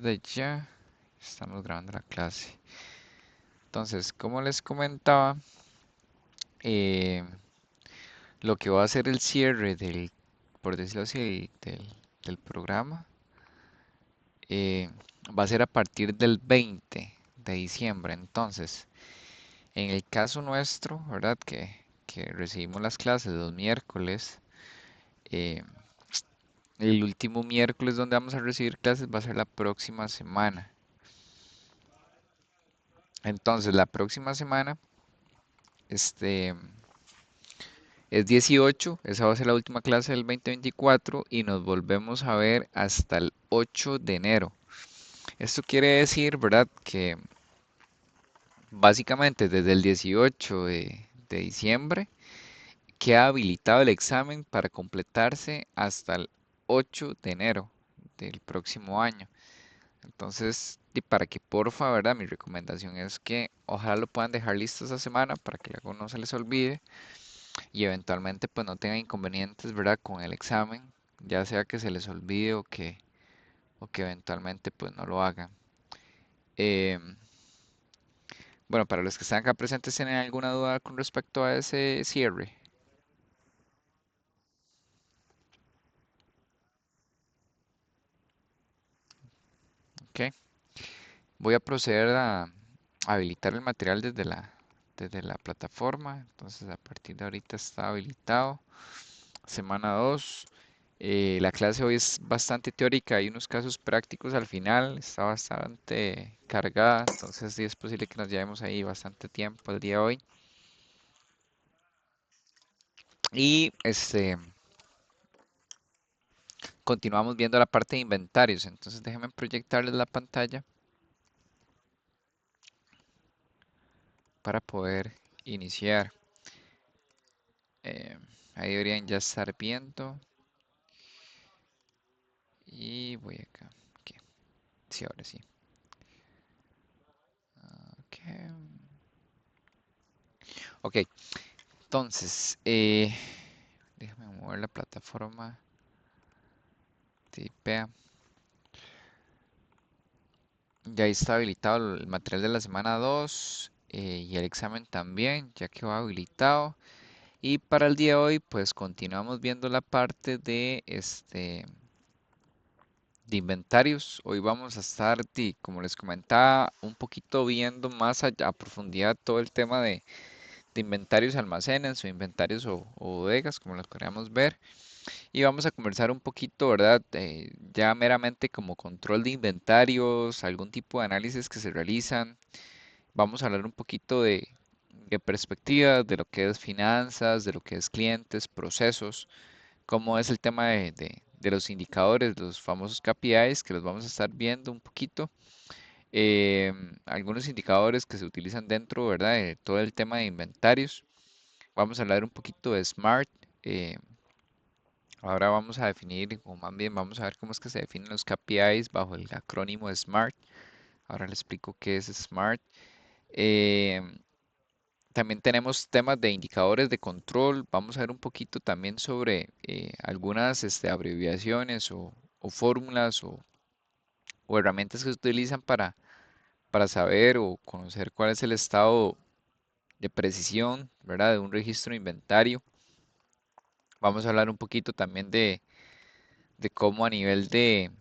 desde ya. Estamos grabando la clase. Entonces, como les comentaba, eh, lo que va a ser el cierre del, por decirlo así, del programa, eh, va a ser a partir del 20 de diciembre. Entonces, en el caso nuestro, ¿verdad? Que recibimos las clases los miércoles, eh, el último miércoles donde vamos a recibir clases va a ser la próxima semana. Entonces, la próxima semana, este, es 18, esa va a ser la última clase del 2024 y nos volvemos a ver hasta el 8 de enero. Esto quiere decir, ¿verdad? Que básicamente desde el 18 de diciembre queda habilitado el examen para completarse hasta el 8 de enero del próximo año. Entonces, y para que porfa, ¿verdad? Mi recomendación es que ojalá lo puedan dejar listo esa semana para que luego no se les olvide y eventualmente pues no tengan inconvenientes, ¿verdad? Con el examen, ya sea que se les olvide o que eventualmente pues no lo hagan. Em, bueno, para los que están acá presentes, ¿tienen alguna duda con respecto a ese cierre? Ok. Voy a proceder a habilitar el material desde la plataforma. Entonces, a partir de ahorita está habilitado. Semana 2. La clase hoy es bastante teórica, hay unos casos prácticos al final, está bastante cargada, entonces sí es posible que nos llevemos ahí bastante tiempo el día de hoy. Y continuamos viendo la parte de inventarios, entonces déjenme proyectarles la pantalla para poder iniciar. Eh, Ahí deberían ya estar viendo. Y voy acá. Ok, sí, ahora sí. Ok, ok, entonces, déjame mover la plataforma. Tipea. Ya está habilitado el material de la semana 2 y el examen también, ya que va habilitado. Y para el día de hoy, pues continuamos viendo la parte de de inventarios. Hoy vamos a estar, como les comentaba, un poquito viendo más allá, a profundidad todo el tema de inventarios almacenes o inventarios o bodegas, como los queramos ver. Y vamos a conversar un poquito, ¿verdad? Ya meramente como control de inventarios, algún tipo de análisis que se realizan. Vamos a hablar un poquito de perspectivas, de lo que es finanzas, de lo que es clientes, procesos, cómo es el tema de los indicadores, los famosos KPIs, que los vamos a estar viendo un poquito. Algunos indicadores que se utilizan dentro, ¿verdad? De todo el tema de inventarios. Vamos a hablar un poquito de SMART. eh, Ahora vamos a definir, o más bien vamos a ver cómo es que se definen los KPIs bajo el acrónimo de SMART. Ahora les explico qué es SMART. Eh, También tenemos temas de indicadores de control. Vamos a ver un poquito también sobre algunas abreviaciones o fórmulas o herramientas que se utilizan para saber o conocer cuál es el estado de precisión, ¿verdad? De un registro de inventario. Vamos a hablar un poquito también de cómo a nivel de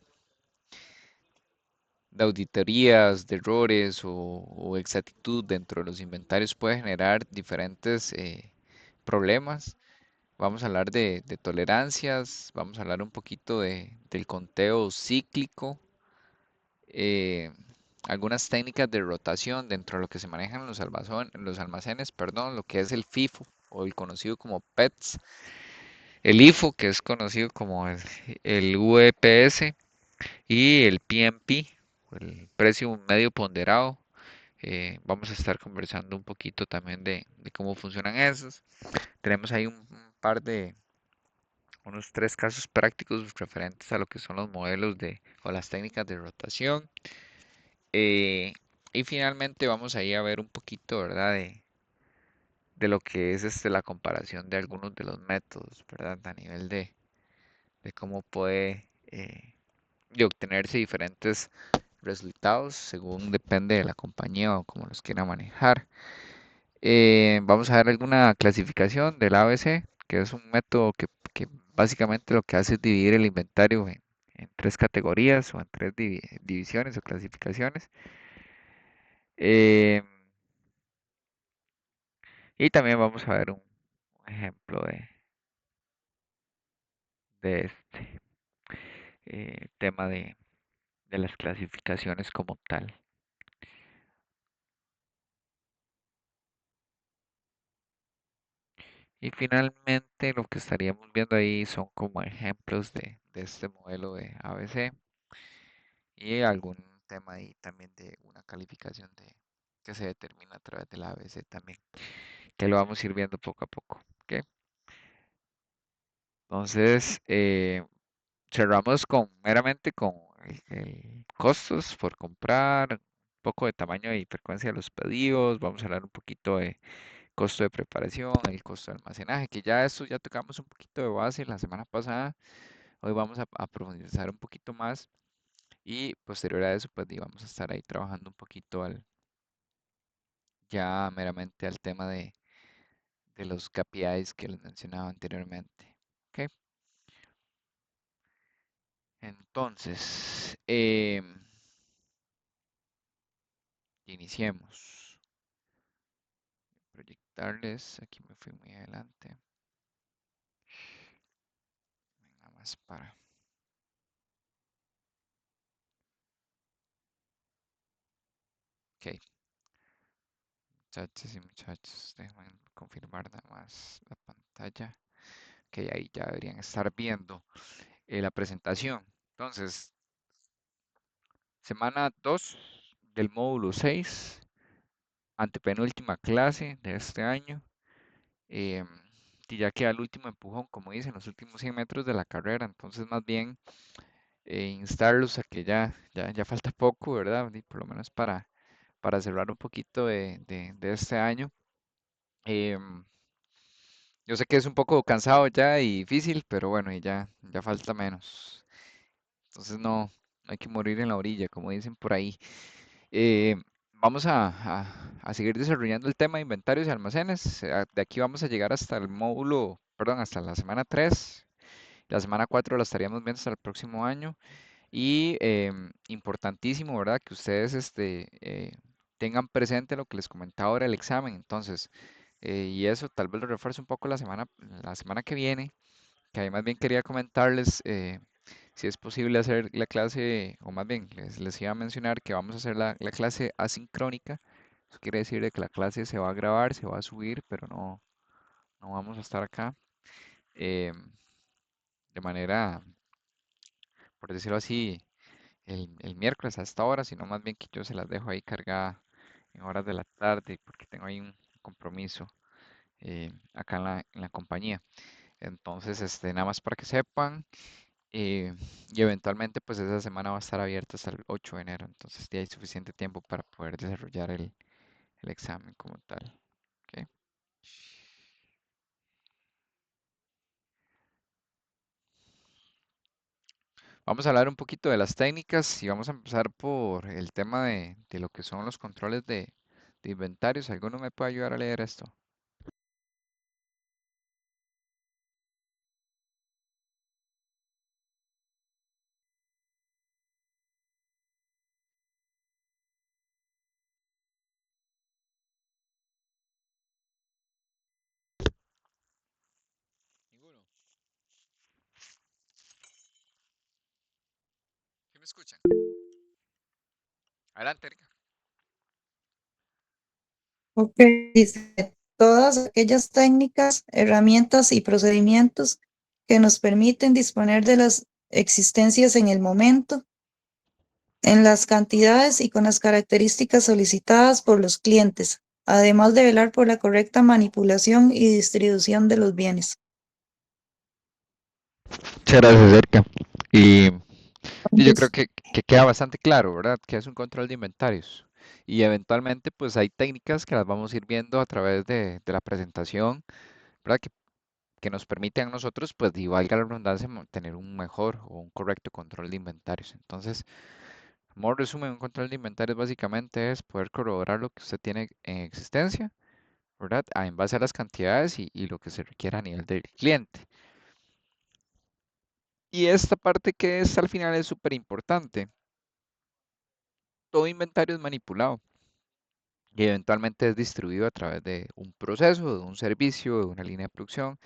auditorías, de errores o exactitud dentro de los inventarios puede generar diferentes problemas. Vamos a hablar de tolerancias, vamos a hablar un poquito del conteo cíclico, eh, algunas técnicas de rotación dentro de lo que se manejan en los almacenes, perdón, lo que es el FIFO o el conocido como PETS, el IFO que es conocido como el VPS y el PMP, el precio medio ponderado. Vamos a estar conversando un poquito también de cómo funcionan esos. Tenemos ahí un par de, unos tres casos prácticos referentes a lo que son los modelos o las técnicas de rotación. Eh, y finalmente vamos ahí a ver un poquito, ¿verdad? De lo que es la comparación de algunos de los métodos, ¿verdad? A nivel de cómo puede de obtenerse diferentes resultados según depende de la compañía o como los quiera manejar. Vamos a ver alguna clasificación del ABC, que es un método que básicamente lo que hace es dividir el inventario en tres categorías o en tres divisiones o clasificaciones. Eh, y también vamos a ver un ejemplo de este tema de las clasificaciones como tal. Y finalmente lo que estaríamos viendo ahí son como ejemplos de este modelo de ABC y algún tema ahí también de una calificación que se determina a través del ABC también, que lo vamos a ir viendo poco a poco. ¿Ok? Entonces, cerramos con meramente con el costos por comprar, un poco de tamaño y frecuencia de los pedidos, vamos a hablar un poquito de costo de preparación, el costo de almacenaje, que ya eso ya tocamos un poquito de base la semana pasada. Hoy vamos a profundizar un poquito más y posterior a eso, pues vamos a estar ahí trabajando un poquito ya meramente al tema de los KPIs que les mencionaba anteriormente. ¿Ok? Entonces, iniciemos. Proyectarles, aquí me fui muy adelante. Nada más para. Ok, muchachos y muchachos, déjenme confirmar nada más la pantalla. Ok, ahí ya deberían estar viendo la presentación. Entonces, semana 2 del módulo 6, antepenúltima clase de este año. em, y ya queda el último empujón, como dicen, los últimos 100 metros de la carrera. Entonces, más bien, instarlos a que ya falta poco, ¿verdad? Y por lo menos para cerrar un poquito de este año. Em, yo sé que es un poco cansado ya y difícil, pero bueno, y ya falta menos. Entonces no hay que morir en la orilla, como dicen por ahí. Eh, vamos a seguir desarrollando el tema de inventarios y almacenes. De aquí vamos a llegar hasta el módulo, perdón, hasta la semana 3. La semana 4 la estaríamos viendo hasta el próximo año. Y importantísimo, ¿verdad? Que ustedes tengan presente lo que les comentaba ahora el examen. Entonces, y eso tal vez lo refuerce un poco la semana que viene, que ahí más bien quería comentarles si es posible hacer la clase, o más bien les iba a mencionar que vamos a hacer la clase asincrónica. Eso quiere decir de que la clase se va a grabar, se va a subir, pero no vamos a estar acá de manera, por decirlo así, el miércoles a esta hora, sino más bien que yo se las dejo ahí cargada en horas de la tarde, porque tengo ahí un compromiso acá en la compañía. Entonces, nada más para que sepan, eh, y eventualmente pues esa semana va a estar abierta hasta el 8 de enero, entonces ya hay suficiente tiempo para poder desarrollar el examen como tal. ¿Ok? Vamos a hablar un poquito de las técnicas y vamos a empezar por el tema de lo que son los controles de inventarios. ¿Alguno me puede ayudar a leer esto? Ninguno. ¿Sí me escuchan? Adelante, Erika. Ok, dice, todas aquellas técnicas, herramientas y procedimientos que nos permiten disponer de las existencias en el momento, en las cantidades y con las características solicitadas por los clientes, además de velar por la correcta manipulación y distribución de los bienes. Muchas gracias, Erika. Y yo creo Entonces, que queda bastante claro, ¿verdad? Que es un control de inventarios. Y eventualmente, pues hay técnicas que las vamos a ir viendo a través de la presentación, ¿verdad? Que nos permiten a nosotros, pues, y valga la redundancia, tener un mejor o un correcto control de inventarios. Entonces, Modo resumen, un control de inventarios básicamente es poder corroborar lo que usted tiene en existencia, ¿verdad? En base a las cantidades y lo que se requiera a nivel del cliente. Y esta parte que es al final es súper importante. Todo inventario es manipulado y eventualmente es distribuido a través de un proceso, de un servicio, de una línea de producción,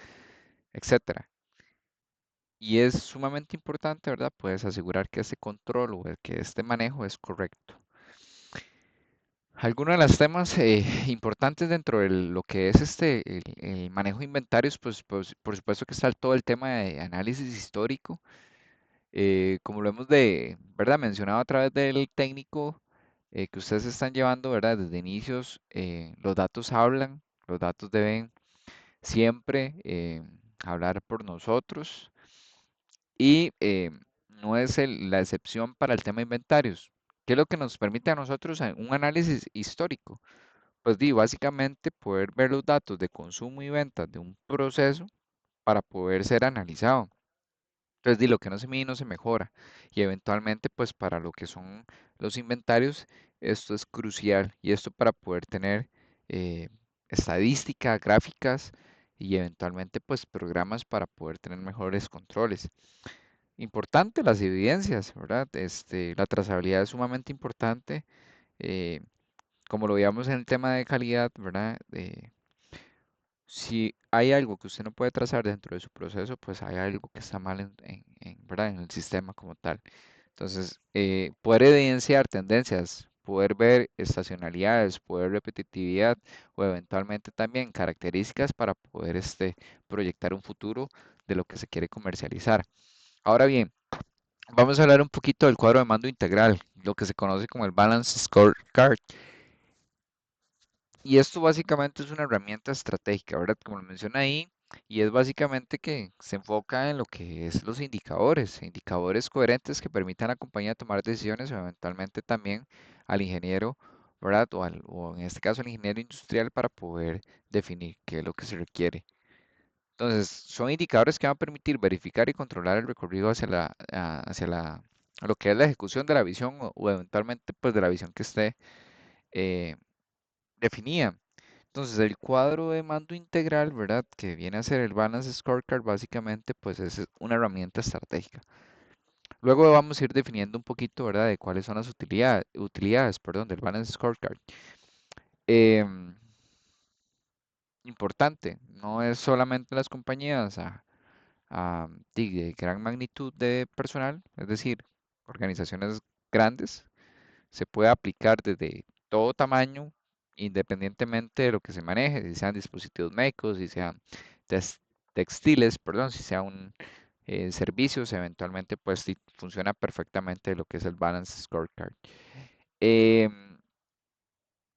etcétera. Y es sumamente importante, ¿verdad? Puedes asegurar que este control o que este manejo es correcto. Algunos de los temas importantes dentro de lo que es el manejo de inventarios, pues por supuesto que está todo el tema de análisis histórico, como lo hemos ¿verdad? Mencionado a través del técnico que ustedes están llevando, ¿verdad? Desde inicios, los datos hablan, los datos deben siempre hablar por nosotros y no es la excepción para el tema de inventarios. ¿Qué es lo que nos permite a nosotros un análisis histórico? Pues básicamente poder ver los datos de consumo y ventas de un proceso para poder ser analizado. Entonces, lo que no se mide no se mejora. Y eventualmente, pues para lo que son los inventarios, esto es crucial. Y esto para poder tener eh, estadísticas, gráficas y eventualmente, pues programas para poder tener mejores controles. Importante las evidencias, ¿verdad? La trazabilidad es sumamente importante. eh, Como lo veíamos en el tema de calidad, ¿verdad? Si hay algo que usted no puede trazar dentro de su proceso, pues hay algo que está mal ¿verdad? En el sistema como tal. Entonces, poder evidenciar tendencias, poder ver estacionalidades, poder repetitividad o eventualmente también características para poder proyectar un futuro de lo que se quiere comercializar. Ahora bien, vamos a hablar un poquito del cuadro de mando integral, lo que se conoce como el Balance Scorecard. Y esto básicamente es una herramienta estratégica, ¿verdad? Como lo menciona ahí, y es básicamente que se enfoca en lo que es los indicadores, indicadores coherentes que permitan a la compañía tomar decisiones o eventualmente también al ingeniero, ¿verdad? O en este caso al ingeniero industrial para poder definir qué es lo que se requiere. Entonces, son indicadores que van a permitir verificar y controlar el recorrido a lo que es la ejecución de la visión o eventualmente pues de la visión que esté eh, definida. Entonces, el cuadro de mando integral, ¿verdad? Que viene a ser el Balance Scorecard, básicamente, pues es una herramienta estratégica. Luego vamos a ir definiendo un poquito, ¿verdad? De cuáles son las utilidades, perdón, del Balance Scorecard. Em, Importante, no es solamente las compañías de gran magnitud de personal, es decir, organizaciones grandes, se puede aplicar desde todo tamaño, independientemente de lo que se maneje, si sean dispositivos médicos, si sean textiles, perdón, si sean servicios, eventualmente pues sí funciona perfectamente lo que es el Balance Scorecard. Em,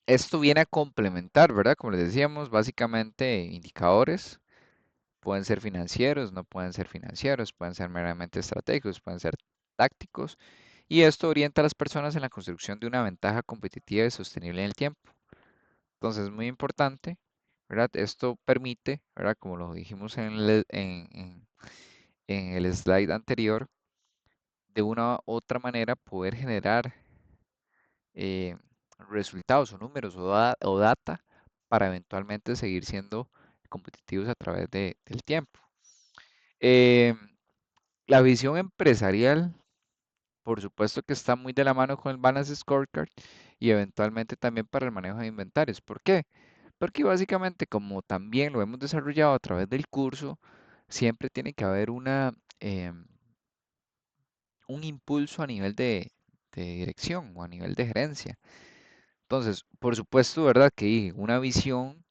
Esto viene a complementar, ¿verdad? Como les decíamos, básicamente indicadores. Pueden ser financieros, no pueden ser financieros, pueden ser meramente estratégicos, pueden ser tácticos. Y esto orienta a las personas en la construcción de una ventaja competitiva y sostenible en el tiempo. Entonces, es muy importante, ¿verdad? Esto permite, ¿verdad? Como lo dijimos en el slide anterior, de una u otra manera poder generar eh, resultados o números o data para eventualmente seguir siendo competitivos a través del tiempo. Eh, la visión empresarial, por supuesto que está muy de la mano con el Balance Scorecard y eventualmente también para el manejo de inventarios. ¿Por qué? Porque básicamente como también lo hemos desarrollado a través del curso, siempre tiene que haber un impulso a nivel de dirección o a nivel de gerencia. Entonces, por supuesto, ¿verdad? Que una visión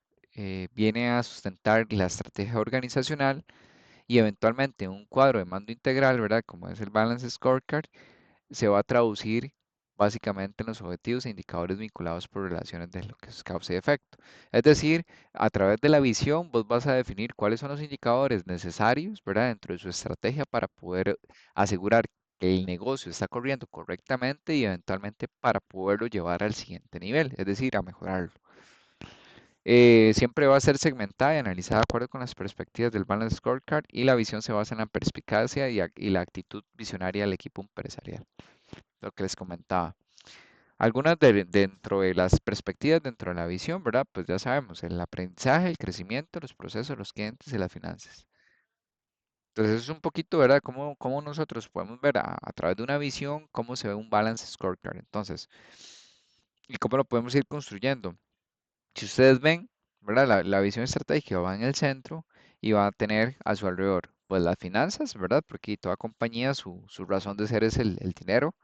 viene a sustentar la estrategia organizacional y eventualmente un cuadro de mando integral, ¿verdad? Como es el Balance Scorecard, se va a traducir básicamente en los objetivos e indicadores vinculados por relaciones de lo que es causa y efecto. Es decir, a través de la visión vos vas a definir cuáles son los indicadores necesarios, ¿verdad? Dentro de su estrategia para poder asegurar que el negocio está corriendo correctamente y eventualmente para poderlo llevar al siguiente nivel, es decir, a mejorarlo. Siempre va a ser segmentada y analizada de acuerdo con las perspectivas del Balance Scorecard y la visión se basa en la perspicacia y la actitud visionaria del equipo empresarial. lo que les comentaba. Algunas dentro de las perspectivas, dentro de la visión, ¿verdad? Pues ya sabemos, el aprendizaje, el crecimiento, los procesos, los clientes y las finanzas. Entonces es un poquito, ¿verdad? Cómo nosotros podemos ver a través de una visión cómo se ve un balance scorecard. Entonces, y cómo lo podemos ir construyendo. Si ustedes ven, ¿verdad? La visión estratégica va en el centro y va a tener a su alrededor, pues las finanzas, ¿verdad? Porque toda compañía, su razón de ser es el dinero,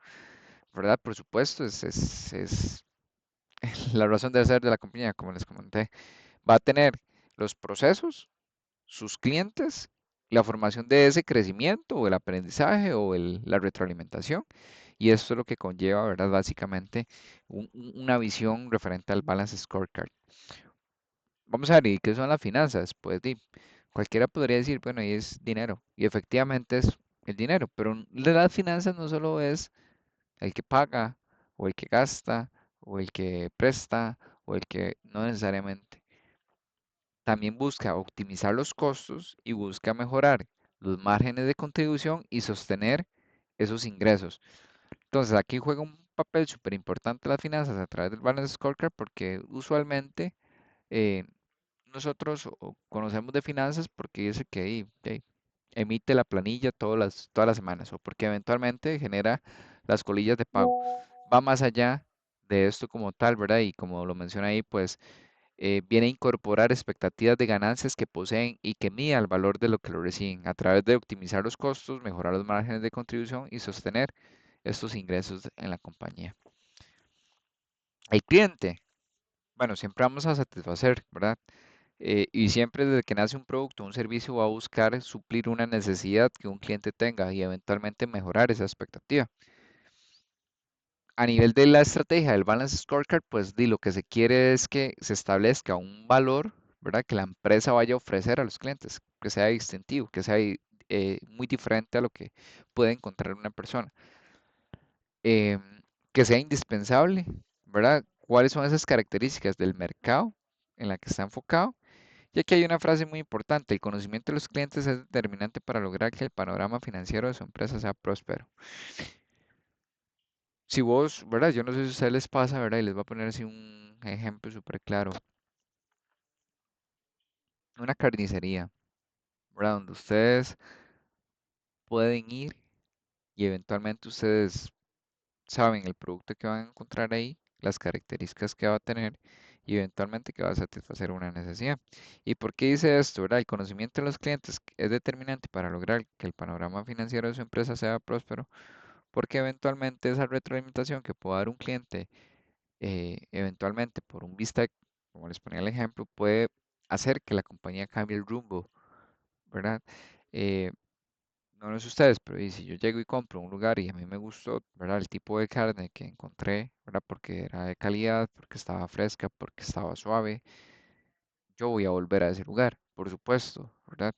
¿verdad? Por supuesto, es la razón de ser de la compañía, como les comenté. Va a tener los procesos, sus clientes, la formación de ese crecimiento o el aprendizaje o la retroalimentación. Y esto es lo que conlleva, ¿verdad? Básicamente una visión referente al Balance Scorecard. Vamos a ver, ¿y qué son las finanzas? Pues cualquiera podría decir, bueno, ahí es dinero. Y efectivamente es el dinero, pero de las finanzas no solo es el que paga o el que gasta o el que presta o el que no necesariamente. También busca optimizar los costos y busca mejorar los márgenes de contribución y sostener esos ingresos. Entonces aquí juega un papel súper importante las finanzas a través del Balance Scorecard porque usualmente eh, nosotros conocemos de finanzas porque dice que emite la planilla todas las semanas o porque eventualmente genera las colillas de pago. Va más allá de esto como tal, ¿verdad? Y como lo menciona ahí, pues viene a incorporar expectativas de ganancias que poseen y que mida el valor de lo que lo reciben a través de optimizar los costos, mejorar los márgenes de contribución y sostener estos ingresos en la compañía. El cliente, bueno, siempre vamos a satisfacer, ¿verdad? Y siempre desde que nace un producto o un servicio va a buscar suplir una necesidad que un cliente tenga y eventualmente mejorar esa expectativa. A nivel de la estrategia del Balance Scorecard, pues lo que se quiere es que se establezca un valor, ¿verdad? Que la empresa vaya a ofrecer a los clientes, que sea distintivo, que sea muy diferente a lo que puede encontrar una persona. Em, que sea indispensable, ¿verdad? ¿Cuáles son esas características del mercado en la que está enfocado? Y aquí hay una frase muy importante, el conocimiento de los clientes es determinante para lograr que el panorama financiero de su empresa sea próspero. Si vos, ¿verdad? Yo no sé si a ustedes les pasa, ¿verdad? Y les voy a poner así un ejemplo súper claro. Una carnicería, ¿verdad? Donde ustedes pueden ir y eventualmente ustedes saben el producto que van a encontrar ahí, las características que va a tener y eventualmente que va a satisfacer una necesidad. ¿Y por qué dice esto, verdad? El conocimiento de los clientes es determinante para lograr que el panorama financiero de su empresa sea próspero, porque eventualmente esa retroalimentación que pueda dar un cliente, eventualmente por un vista, como les ponía el ejemplo, puede hacer que la compañía cambie el rumbo, ¿verdad? Eh, no lo sé ustedes, pero y si yo llego y compro un lugar y a mí me gustó, ¿verdad? El tipo de carne que encontré, ¿verdad? Porque era de calidad, porque estaba fresca, porque estaba suave, yo voy a volver a ese lugar, por supuesto, ¿verdad?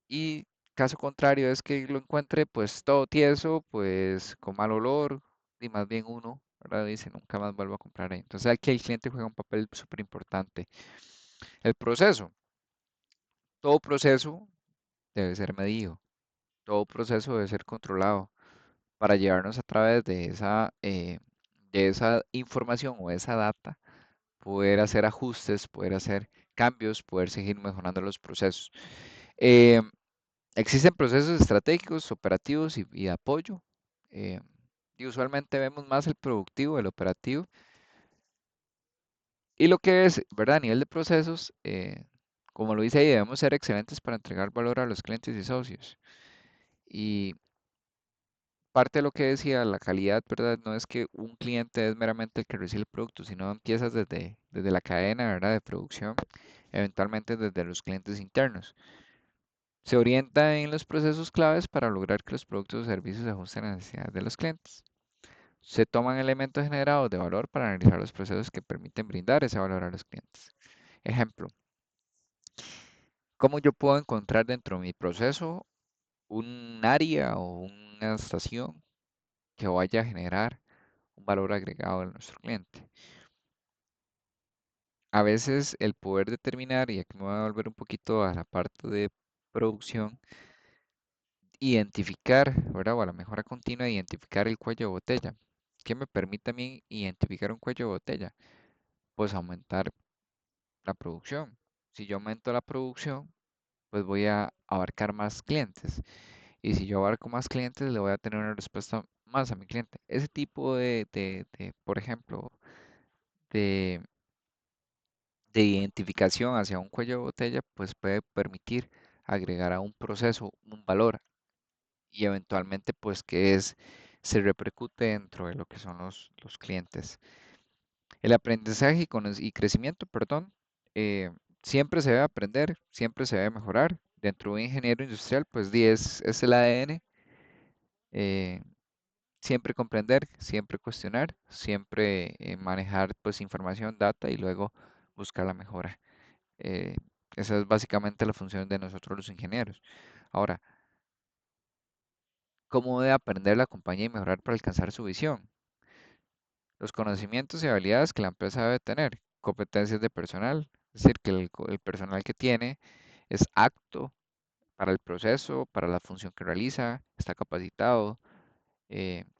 Y caso contrario es que lo encuentre pues todo tieso, pues con mal olor, y más bien uno, ¿verdad? Dice, nunca más vuelvo a comprar ahí. Entonces aquí el cliente juega un papel súper importante. El proceso, todo proceso debe ser medido, todo proceso debe ser controlado para llevarnos a través de esa información o esa data, poder hacer ajustes, poder hacer cambios, poder seguir mejorando los procesos. Eh, Existen procesos estratégicos, operativos y de apoyo. eh, y usualmente vemos más el productivo, el operativo. Y lo que es, ¿verdad? A nivel de procesos, como lo dice ahí, debemos ser excelentes para entregar valor a los clientes y socios. Y parte de lo que decía, la calidad, ¿verdad? No es que un cliente es meramente el que recibe el producto, sino empiezas desde la cadena, ¿verdad? De producción, eventualmente desde los clientes internos. Se orienta en los procesos claves para lograr que los productos o servicios se ajusten a las necesidades de los clientes. Se toman elementos generados de valor para analizar los procesos que permiten brindar ese valor a los clientes. Ejemplo, ¿cómo yo puedo encontrar dentro de mi proceso un área o una estación que vaya a generar un valor agregado a nuestro cliente? A veces el poder determinar, y aquí me voy a volver un poquito a la parte de producción, identificar, ¿verdad? O a la mejora continua, identificar el cuello de botella. ¿Qué me permite a mí identificar un cuello de botella? Pues aumentar la producción. Si yo aumento la producción, pues voy a abarcar más clientes. Y si yo abarco más clientes, le voy a tener una respuesta más a mi cliente. Ese tipo por ejemplo, de, de identificación hacia un cuello de botella, pues puede permitir agregar a un proceso un valor y eventualmente pues se repercute dentro de lo que son los clientes. El aprendizaje y crecimiento, perdón, eh, siempre se debe aprender, siempre se debe mejorar. Dentro de un ingeniero industrial, pues es el ADN, eh, siempre comprender, siempre cuestionar, siempre manejar pues información, data y luego buscar la mejora. Eh, Esa es básicamente la función de nosotros los ingenieros. Ahora, ¿cómo debe aprender la compañía y mejorar para alcanzar su visión? Los conocimientos y habilidades que la empresa debe tener, competencias de personal, es decir, que el personal que tiene es apto para el proceso, para la función que realiza, está capacitado,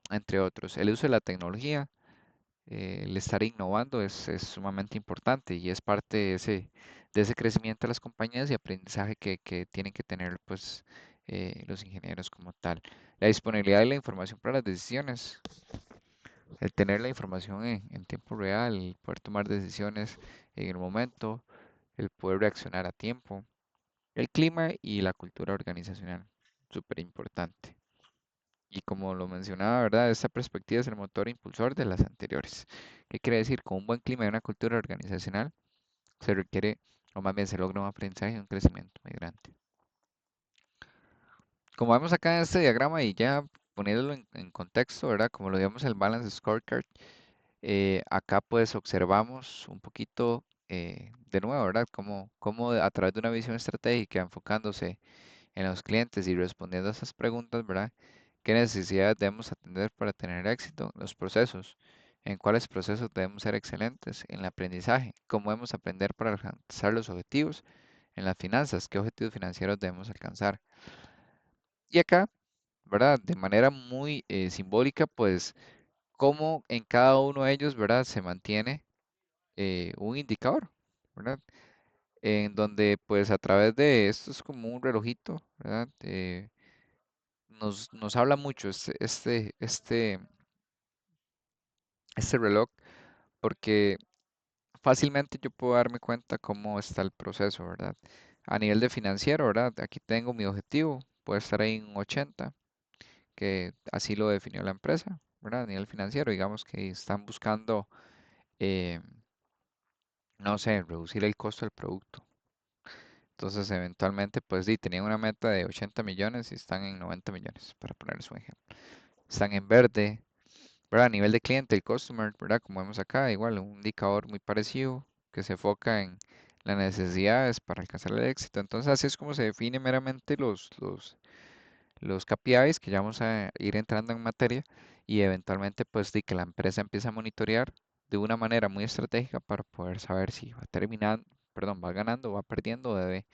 entre otros. El uso de la tecnología, el estar innovando es sumamente importante y es parte de ese crecimiento de las compañías y aprendizaje que tienen que tener pues, los ingenieros como tal. La disponibilidad de la información para las decisiones, el tener la información en tiempo real, el poder tomar decisiones en el momento, el poder reaccionar a tiempo, el clima y la cultura organizacional, súper importante. Y como lo mencionaba, ¿verdad? Esta perspectiva es el motor impulsor de las anteriores. ¿Qué quiere decir? Con un buen clima y una cultura organizacional se requiere, o más bien se logra un aprendizaje y un crecimiento muy grande. Como vemos acá en este diagrama y ya poniéndolo en contexto, ¿verdad? Como lo digamos el Balance Scorecard, acá pues observamos un poquito de nuevo, ¿verdad? Cómo a través de una visión estratégica, enfocándose en los clientes y respondiendo a esas preguntas, ¿verdad? ¿Qué necesidades debemos atender para tener éxito? Los procesos. ¿En cuáles procesos debemos ser excelentes? En el aprendizaje. ¿Cómo debemos aprender para alcanzar los objetivos? En las finanzas. ¿Qué objetivos financieros debemos alcanzar? Y acá, ¿verdad? De manera muy simbólica, pues, cómo en cada uno de ellos, ¿verdad? Se mantiene un indicador, ¿verdad? En donde, pues, a través de esto es como un relojito, ¿verdad? Nos habla mucho este reloj porque fácilmente yo puedo darme cuenta cómo está el proceso, ¿verdad? A nivel de financiero, ¿verdad? Aquí tengo mi objetivo, puede estar ahí en un 80, que así lo definió la empresa, ¿verdad? A nivel financiero, digamos que están buscando, eh, no sé, reducir el costo del producto. Entonces, eventualmente, pues sí, tenían una meta de 80 millones y están en 90 millones, para ponerles un ejemplo. Están en verde, ¿verdad? A nivel de cliente, el customer, ¿verdad? Como vemos acá, igual un indicador muy parecido que se enfoca en las necesidades para alcanzar el éxito. Entonces, así es como se define meramente los KPIs, que ya vamos a ir entrando en materia, y eventualmente, pues, de que la empresa empieza a monitorear de una manera muy estratégica para poder saber si va terminando, perdón, va ganando, va perdiendo o debe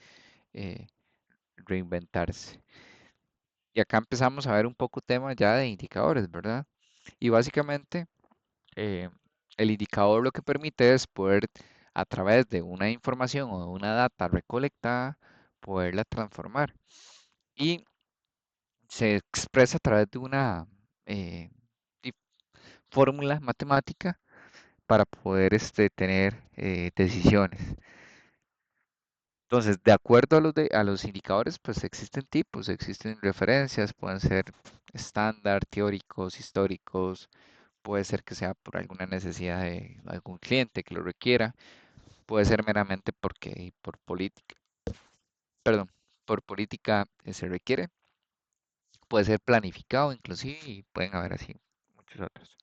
eh, reinventarse. Y acá empezamos a ver un poco tema ya de indicadores, ¿verdad? Y básicamente eh, el indicador lo que permite es poder, a través de una información o de una data recolectada, poderla transformar. Y se expresa a través de una eh, di- fórmula matemática para poder tener decisiones. Entonces, de acuerdo a los indicadores, pues existen tipos, existen referencias, pueden ser estándar, teóricos, históricos, puede ser que sea por alguna necesidad de algún cliente que lo requiera. Puede ser meramente porque por política, perdón, por política se requiere. Puede ser planificado inclusive y pueden haber así muchos otros.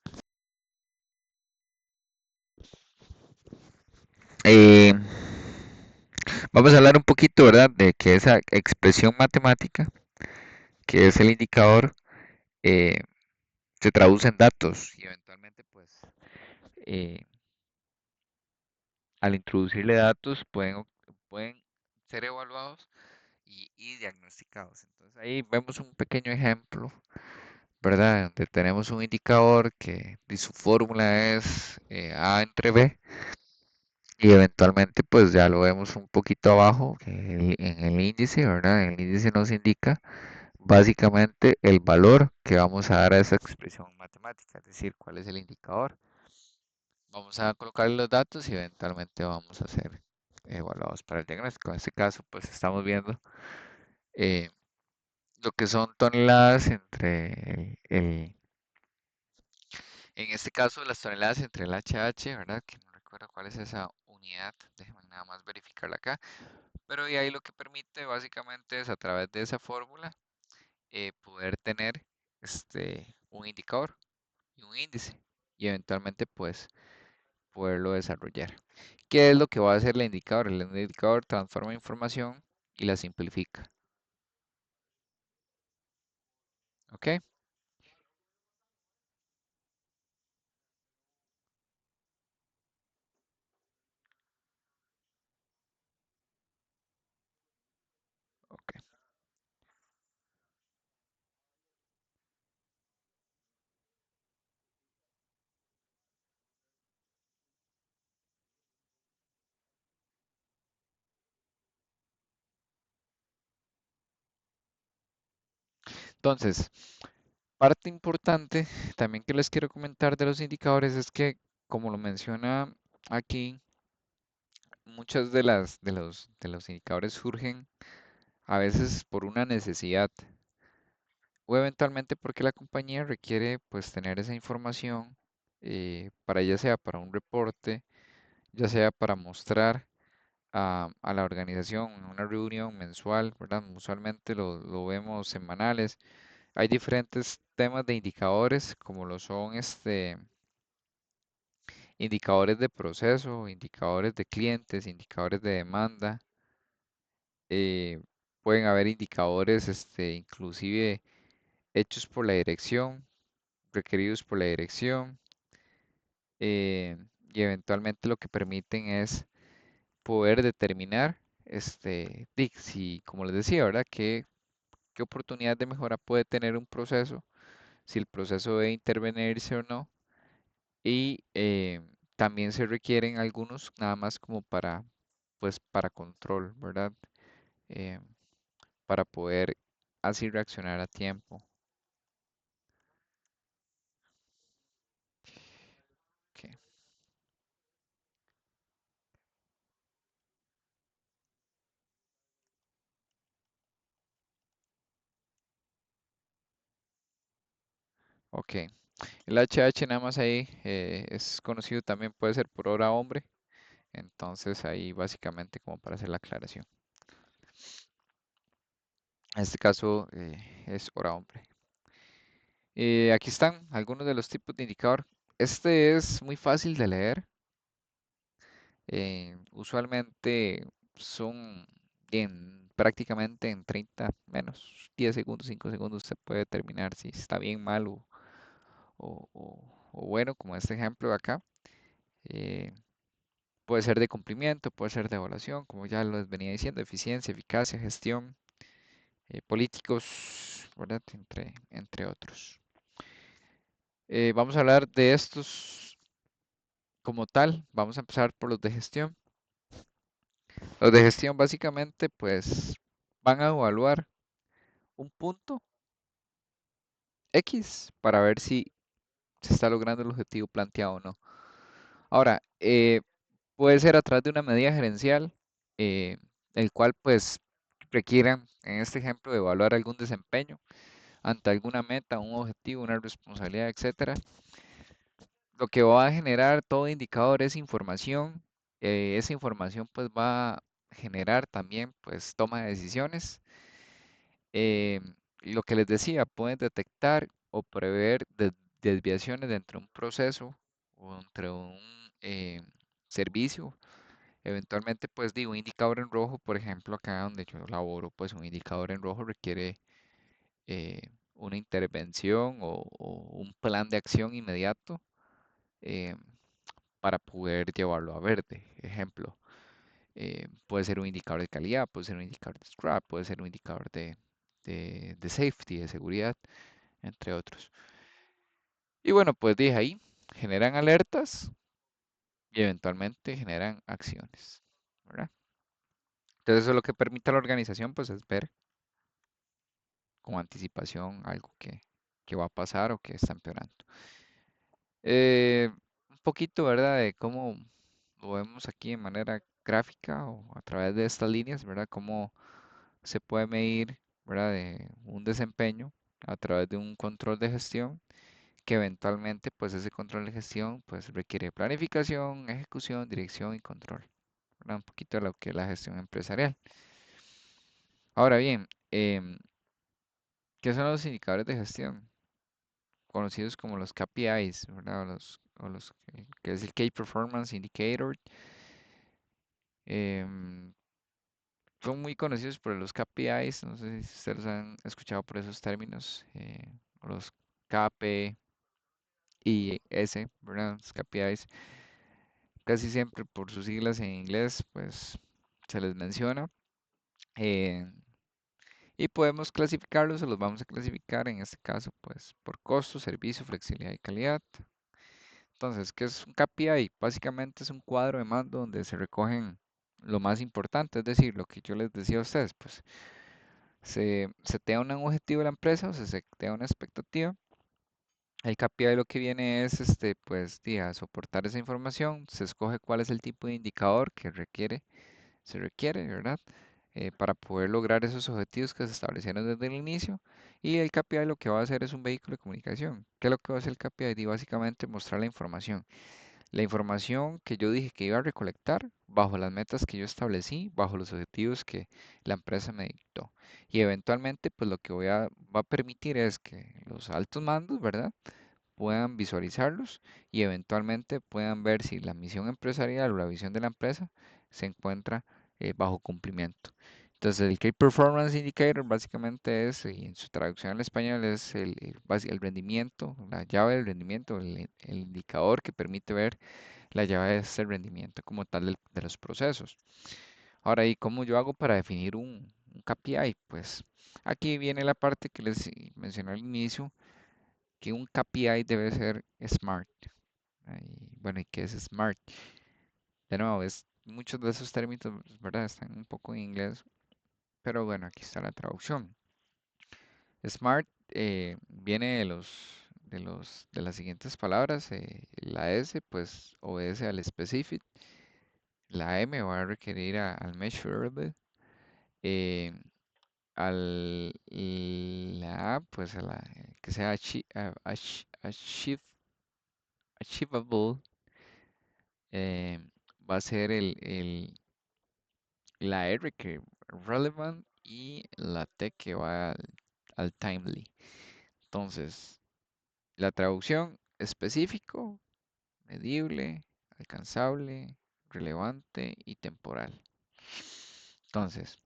Eh, Vamos a hablar un poquito, ¿verdad? De que esa expresión matemática, que es el indicador, eh, se traduce en datos y eventualmente, pues, eh, al introducirle datos pueden ser evaluados y diagnosticados. Entonces ahí vemos un pequeño ejemplo, ¿verdad? Donde tenemos un indicador que su fórmula es A entre B y eventualmente pues ya lo vemos un poquito abajo en el índice, ¿verdad? El índice nos indica básicamente el valor que vamos a dar a esa expresión matemática, es decir, cuál es el indicador. Vamos a colocar los datos y eventualmente vamos a ser evaluados para el diagnóstico. En este caso, pues estamos viendo eh, lo que son toneladas en este caso, las toneladas entre el HH, ¿verdad? Que no recuerdo cuál es esa unidad, déjenme nada más verificarla acá. Pero y ahí lo que permite básicamente es a través de esa fórmula poder tener un indicador y un índice y eventualmente pues poderlo desarrollar. ¿Qué es lo que va a hacer el indicador? El indicador transforma información y la simplifica. ¿Ok? Ok. Entonces, parte importante también que les quiero comentar de los indicadores es que, como lo menciona aquí, muchas de los indicadores surgen a veces por una necesidad o eventualmente porque la compañía requiere pues tener esa información para ya sea para un reporte, ya sea para mostrar a la organización en una reunión mensual, ¿verdad? Usualmente lo vemos semanales. Hay diferentes temas de indicadores como lo son indicadores de proceso, indicadores de clientes, indicadores de demanda. eh, Pueden haber indicadores inclusive hechos por la dirección, requeridos por la dirección, eh, y eventualmente lo que permiten es poder determinar, si, como les decía, ¿verdad? ¿Qué oportunidad de mejora puede tener un proceso? Si el proceso debe intervenirse o no. Y también se requieren algunos nada más como pues, para control, ¿verdad? Eh, para poder así reaccionar a tiempo. Ok, ok. El HH nada más ahí es conocido también, puede ser por hora hombre. Entonces ahí básicamente como para hacer la aclaración. En este caso es hora hombre. Aquí están algunos de los tipos de indicador. Este es muy fácil de leer. Usualmente son prácticamente en 30 menos 10 segundos, 5 segundos se puede determinar si está bien, mal o bueno, como este ejemplo de acá. Eh, Puede ser de cumplimiento, puede ser de evaluación, como ya les venía diciendo, eficiencia, eficacia, gestión, políticos, ¿verdad? Entre otros. Vamos a hablar de estos como tal. Vamos a empezar por los de gestión. Los de gestión básicamente pues van a evaluar un punto X para ver si se está logrando el objetivo planteado o no. Ahora, puede ser a través de una medida gerencial, eh, el cual pues requieran, en este ejemplo, evaluar algún desempeño ante alguna meta, un objetivo, una responsabilidad, etcétera. Lo que va a generar todo indicador es información. Esa información pues va a generar también pues toma de decisiones. Eh, lo que les decía, pueden detectar o prever desviaciones dentro de un proceso o entre un eh, servicio. Eventualmente, pues digo, un indicador en rojo, por ejemplo, acá donde yo laboro, pues un indicador en rojo requiere eh, una intervención o un plan de acción inmediato eh, para poder llevarlo a verde. Ejemplo, Puede ser un indicador de calidad, puede ser un indicador de scrap, puede ser un indicador de safety, de seguridad, entre otros. Y bueno, pues dije ahí, generan alertas y eventualmente generan acciones, ¿verdad? Entonces eso lo que permite a la organización pues es ver con anticipación algo que va a pasar o que está empeorando. Un poquito, ¿verdad? De cómo lo vemos aquí de manera gráfica o a través de estas líneas, ¿verdad? Cómo se puede medir, ¿verdad? De un desempeño a través de un control de gestión que eventualmente pues ese control de gestión pues requiere planificación, ejecución, dirección y control, ¿verdad? Un poquito de lo que es la gestión empresarial. Ahora bien, ¿qué son los indicadores de gestión? Conocidos como los KPIs, ¿verdad? O los que es el Key Performance Indicator. em, Son muy conocidos por los KPIs, no sé si ustedes han escuchado por esos términos, los KP y S, ¿verdad? Los KPIs, casi siempre por sus siglas en inglés, pues se les menciona. eh, y podemos clasificarlos, o los vamos a clasificar en este caso, pues por costo, servicio, flexibilidad y calidad. Entonces, ¿qué es un KPI? Básicamente es un cuadro de mando donde se recogen lo más importante, es decir, lo que yo les decía a ustedes, pues se setea un objetivo de la empresa o se setea una expectativa. El KPI lo que viene es, pues, a soportar esa información. Se escoge cuál es el tipo de indicador que se requiere, ¿verdad? Para poder lograr esos objetivos que se establecieron desde el inicio. Y el KPI lo que va a hacer es un vehículo de comunicación. ¿Qué es lo que va a hacer el KPI? Básicamente mostrar la información. La información que yo dije que iba a recolectar bajo las metas que yo establecí, bajo los objetivos que la empresa me dictó. Y eventualmente, pues lo que va a permitir es que los altos mandos, ¿verdad? Puedan visualizarlos y eventualmente puedan ver si la misión empresarial o la visión de la empresa se encuentra bajo cumplimiento. Entonces, el Key Performance Indicator básicamente es, y en su traducción al español, es el rendimiento, la llave del rendimiento, el indicador que permite ver la llave de ese rendimiento como tal de los procesos. Ahora, ¿y cómo yo hago para definir un KPI? Pues aquí viene la parte que les mencioné al inicio, que un KPI debe ser SMART. Y, bueno, ¿y qué es SMART? De nuevo, muchos de esos términos, ¿verdad? Están un poco en inglés, pero bueno, aquí está la traducción. SMART viene de las siguientes palabras. La S, pues, obedece al specific. La M va a requerir al measurable. eh, la A, pues, que sea achievable. eh, Va a ser la R que relevant y la T que va al timely. Entonces, la traducción específico, medible, alcanzable, relevante y temporal. Entonces,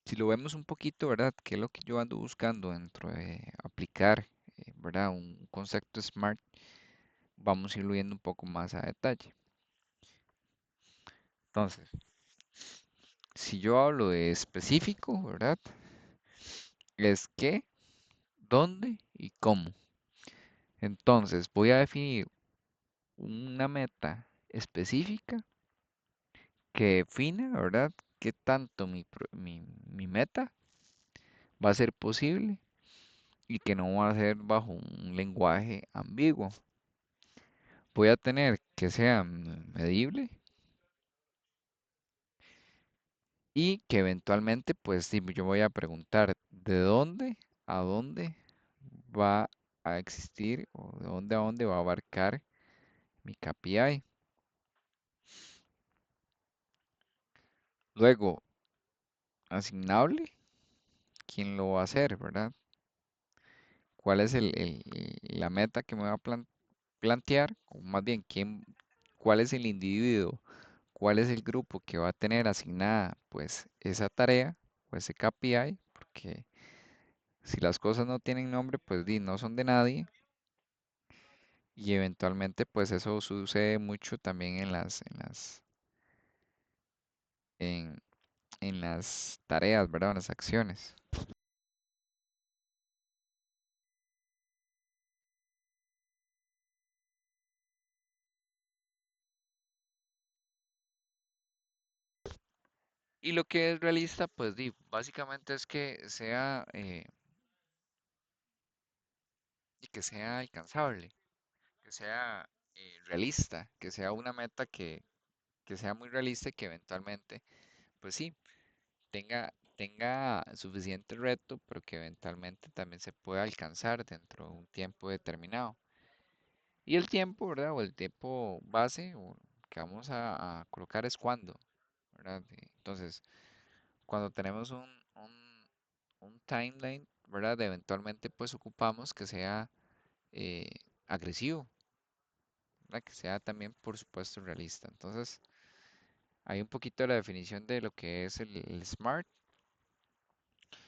si lo vemos un poquito, ¿verdad? ¿Qué es lo que yo ando buscando dentro de aplicar, ¿verdad? Un concepto SMART, vamos a irlo viendo un poco más a detalle. Entonces, si yo hablo de específico, ¿verdad? Es qué, dónde y cómo. Entonces, voy a definir una meta específica que define, ¿verdad? Qué tanto mi meta va a ser posible y que no va a ser bajo un lenguaje ambiguo. Voy a tener que sea medible y que eventualmente, pues, sí, yo voy a preguntar de dónde a dónde va a existir o de dónde a dónde va a abarcar mi KPI. Luego, asignable, ¿quién lo va a hacer, verdad? ¿Cuál es la meta que me va a plantear? O más bien, cuál es el individuo, cuál es el grupo que va a tener asignada, pues, esa tarea o ese KPI, porque si las cosas no tienen nombre, pues no son de nadie. Y eventualmente, pues eso sucede mucho también en, en las tareas, ¿verdad? En las acciones. Y lo que es realista, pues básicamente es que sea alcanzable, que sea realista, que sea una meta que sea muy realista y que eventualmente, pues sí, tenga suficiente reto, pero que eventualmente también se pueda alcanzar dentro de un tiempo determinado. Y el tiempo, ¿verdad? O el tiempo base que vamos a colocar es cuándo, ¿verdad? Entonces, cuando tenemos un timeline, ¿verdad? Eventualmente pues ocupamos que sea eh, agresivo, ¿verdad? Que sea también, por supuesto, realista. Entonces, hay un poquito de la definición de lo que es el SMART.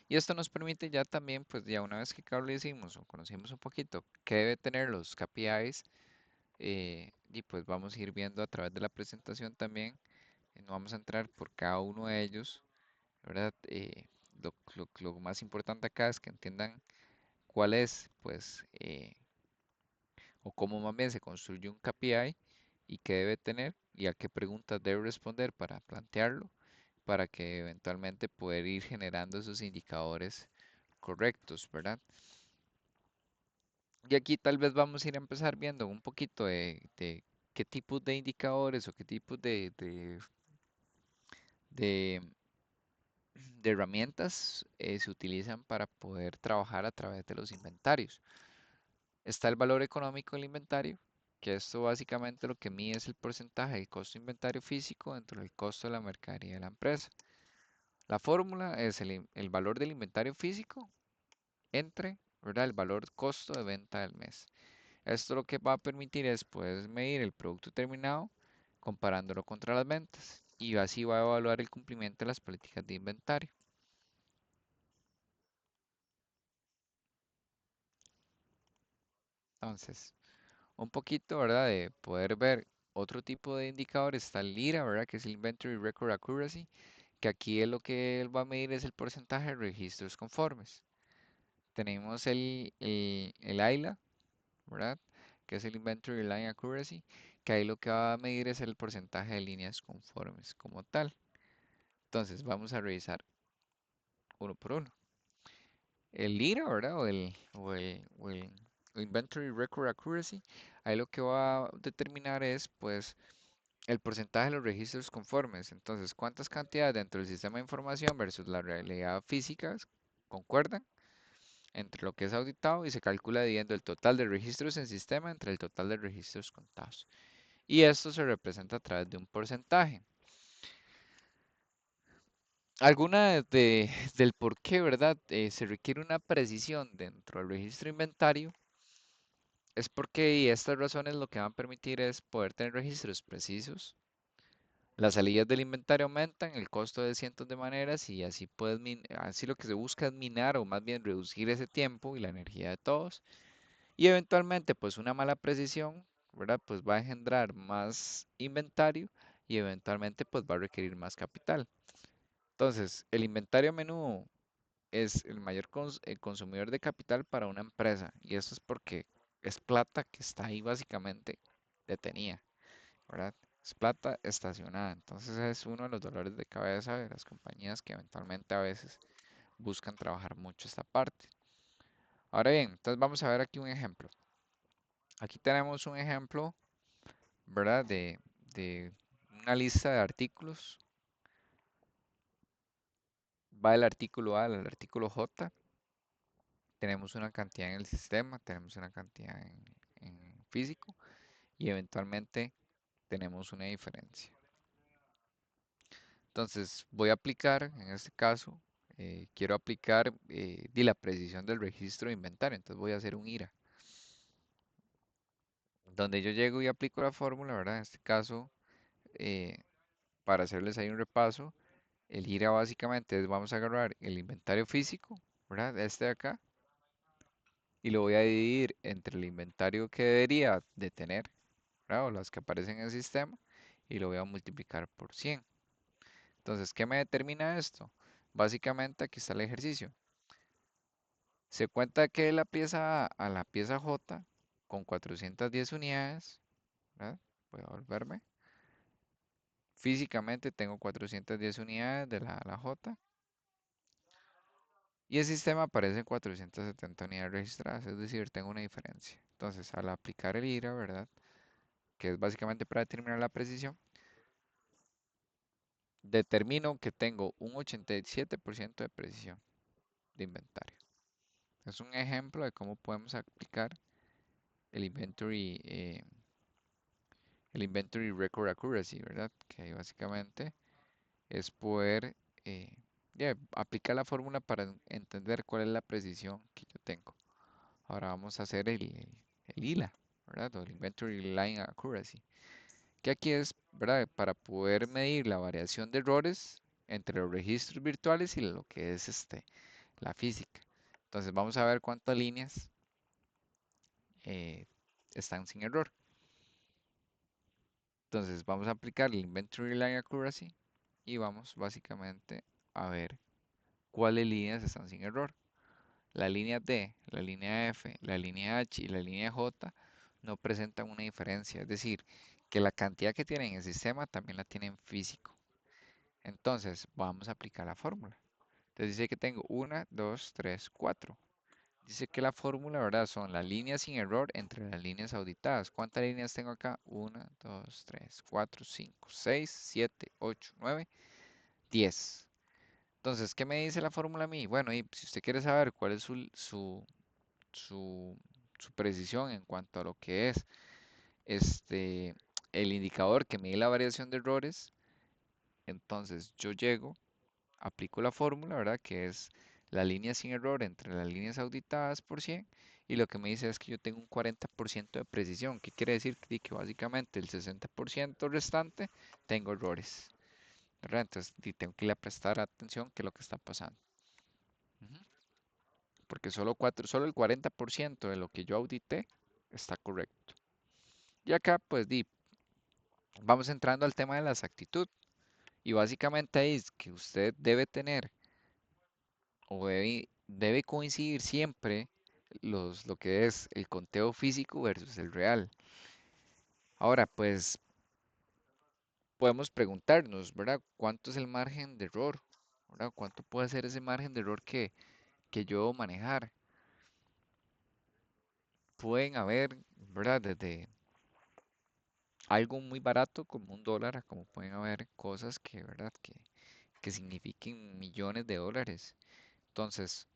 Y esto nos permite ya también, pues ya una vez que lo hicimos o conocimos un poquito qué debe tener los KPIs, y pues vamos a ir viendo a través de la presentación también, no vamos a entrar por cada uno de ellos, ¿verdad? Lo más importante acá es que entiendan cuál es, pues, o cómo más bien se construye un KPI y qué debe tener y a qué preguntas debe responder para plantearlo, para que eventualmente poder ir generando esos indicadores correctos, ¿verdad? Y aquí tal vez vamos a ir a empezar viendo un poquito de qué tipos de indicadores o qué tipos de, de herramientas se utilizan para poder trabajar a través de los inventarios. Está el valor económico del inventario, que esto básicamente lo que mide es el porcentaje del costo de inventario físico dentro del costo de la mercadería de la empresa. La fórmula es el valor del inventario físico entre, ¿verdad? El valor costo de venta del mes. Esto lo que va a permitir es poder medir el producto terminado comparándolo contra las ventas y así va a evaluar el cumplimiento de las políticas de inventario. Entonces, un poquito, ¿verdad? De poder ver otro tipo de indicadores. Está el IRA, ¿verdad? Que es el Inventory Record Accuracy, que aquí es lo que él va a medir es el porcentaje de registros conformes. Tenemos el AILA, ¿verdad? Que es el Inventory Line Accuracy, que ahí lo que va a medir es el porcentaje de líneas conformes como tal. Entonces, vamos a revisar uno por uno. El IRA, ¿verdad? O el Inventory Record Accuracy, ahí lo que va a determinar es, pues, el porcentaje de los registros conformes. Entonces, ¿cuántas cantidades dentro del sistema de información versus la realidad física concuerdan entre lo que es auditado y se calcula dividiendo el total de registros en sistema entre el total de registros contados? Y esto se representa a través de un porcentaje. Alguna del por qué, ¿verdad? Se requiere una precisión dentro del registro inventario. Es porque y estas razones lo que van a permitir es poder tener registros precisos. Las salidas del inventario aumentan el costo de cientos de maneras y así así lo que se busca es minar o más bien reducir ese tiempo y la energía de todos. Y eventualmente, pues una mala precisión, ¿verdad? Pues va a engendrar más inventario y eventualmente pues va a requerir más capital. Entonces, el inventario a menudo es el mayor consumidor de capital para una empresa y eso es porque es plata que está ahí básicamente detenida, ¿verdad? Es plata estacionada. Entonces es uno de los dolores de cabeza de las compañías que eventualmente a veces buscan trabajar mucho esta parte. Ahora bien, entonces vamos a ver aquí un ejemplo. Aquí tenemos un ejemplo, ¿verdad? De una lista de artículos. Va del artículo A al artículo J. Tenemos una cantidad en el sistema, tenemos una cantidad en físico y eventualmente tenemos una diferencia. Entonces voy a aplicar, en este caso, quiero aplicar di la precisión del registro de inventario. Entonces voy a hacer un IRA, donde yo llego y aplico la fórmula, ¿verdad? En este caso, eh, para hacerles ahí un repaso, el IRA básicamente es, vamos a agarrar el inventario físico, ¿verdad? Este de acá, y lo voy a dividir entre el inventario que debería de tener, ¿verdad? O las que aparecen en el sistema, y lo voy a multiplicar por 100. Entonces, ¿qué me determina esto? Básicamente aquí está el ejercicio. Se cuenta que la pieza A a la pieza J con 410 unidades, ¿verdad? Voy a volverme. Físicamente tengo 410 unidades de la A a la J y el sistema aparece en 470 unidades registradas, es decir, tengo una diferencia. Entonces, al aplicar el IRA, ¿verdad? Que es básicamente para determinar la precisión, determino que tengo un 87% de precisión de inventario. Es un ejemplo de cómo podemos aplicar el inventory record accuracy, ¿verdad? Que básicamente es poder aplicar la fórmula para entender cuál es la precisión que yo tengo. Ahora vamos a hacer el ILA, ¿verdad? O el Inventory Line Accuracy, que aquí es, ¿verdad? Para poder medir la variación de errores entre los registros virtuales y lo que es la física. Entonces vamos a ver cuántas líneas eh, están sin error. Entonces vamos a aplicar el Inventory Line Accuracy y vamos básicamente a ver cuáles líneas están sin error. La línea D, la línea F, la línea H y la línea J no presentan una diferencia, es decir, que la cantidad que tienen en el sistema también la tienen físico. Entonces vamos a aplicar la fórmula. Entonces dice que tengo una, 2, 3, 4. Dice que la fórmula, ¿verdad? Son las líneas sin error entre las líneas auditadas. ¿Cuántas líneas tengo acá? Una, 2, 3, 4, 5, 6, 7, 8, 9, 10. Entonces, ¿qué me dice la fórmula a mí? Bueno, y si usted quiere saber cuál es su, su precisión en cuanto a lo que es este, el indicador que mide la variación de errores, entonces yo llego, aplico la fórmula, ¿verdad? Que es la línea sin error entre las líneas auditadas por 100 y lo que me dice es que yo tengo un 40% de precisión. ¿Qué quiere decir? Que básicamente el 60% restante tengo errores, ¿verdad? Entonces tengo que ir a prestar atención qué es lo que está pasando. Ujú. Porque solo el 40% de lo que yo audité está correcto. Y acá, pues, vamos entrando al tema de la exactitud. Y básicamente ahí es que usted debe tener o debe coincidir siempre lo que es el conteo físico versus el real. Ahora, pues, podemos preguntarnos, ¿verdad? ¿Cuánto es el margen de error? ¿Verdad? ¿Cuánto puede ser ese margen de error que yo debo manejar? Pueden haber, ¿verdad? Desde algo muy barato como un dólar, como pueden haber cosas que, ¿verdad? Que signifiquen millones de dólares. Entonces,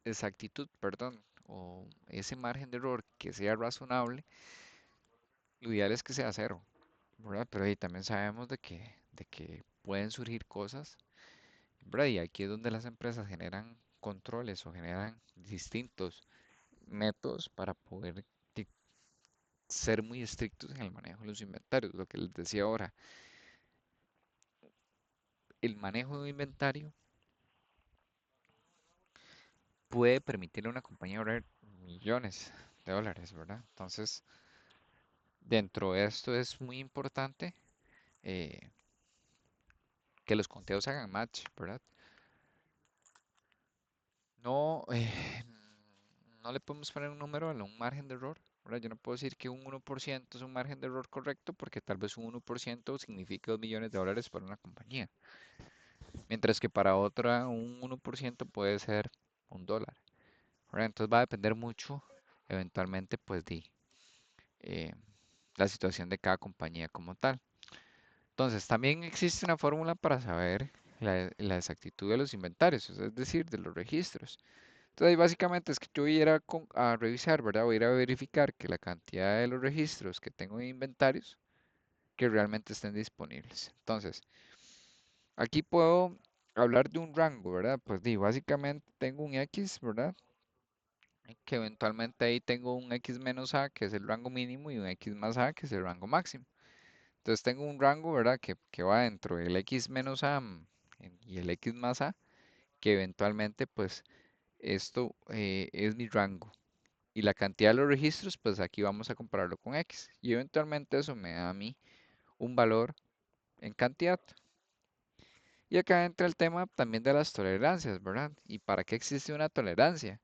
exactitud, perdón, o ese margen de error que sea razonable, lo ideal es que sea cero, ¿verdad? Pero ahí también sabemos de que pueden surgir cosas, ¿verdad? Y aquí es donde las empresas generan controles o generan distintos métodos para poder ser muy estrictos en el manejo de los inventarios. Lo que les decía ahora, el manejo de un inventario puede permitirle a una compañía ahorrar millones de dólares, ¿verdad? Entonces, dentro de esto es muy importante eh, que los conteos hagan match, ¿verdad? No, no le podemos poner un número a un margen de error, ¿verdad? Yo no puedo decir que un 1% es un margen de error correcto porque tal vez un 1% significa 2 millones de dólares para una compañía, mientras que para otra un 1% puede ser un dólar, ¿verdad? Entonces va a depender mucho, eventualmente, pues, de eh, la situación de cada compañía como tal. Entonces, también existe una fórmula para saber la exactitud de los inventarios, es decir, de los registros. Entonces, ahí básicamente es que yo voy a ir a revisar, ¿verdad? Voy a ir a verificar que la cantidad de los registros que tengo en inventarios que realmente estén disponibles. Entonces, aquí puedo hablar de un rango, ¿verdad? Pues básicamente tengo un X, ¿verdad? Que eventualmente ahí tengo un X menos A, que es el rango mínimo, y un X más A, que es el rango máximo. Entonces tengo un rango, ¿verdad? Que va dentro del X menos A y el X más A, que eventualmente pues esto es mi rango. Y la cantidad de los registros, pues aquí vamos a compararlo con X. Y eventualmente eso me da a mí un valor en cantidad. Y acá entra el tema también de las tolerancias, ¿verdad? ¿Y para qué existe una tolerancia?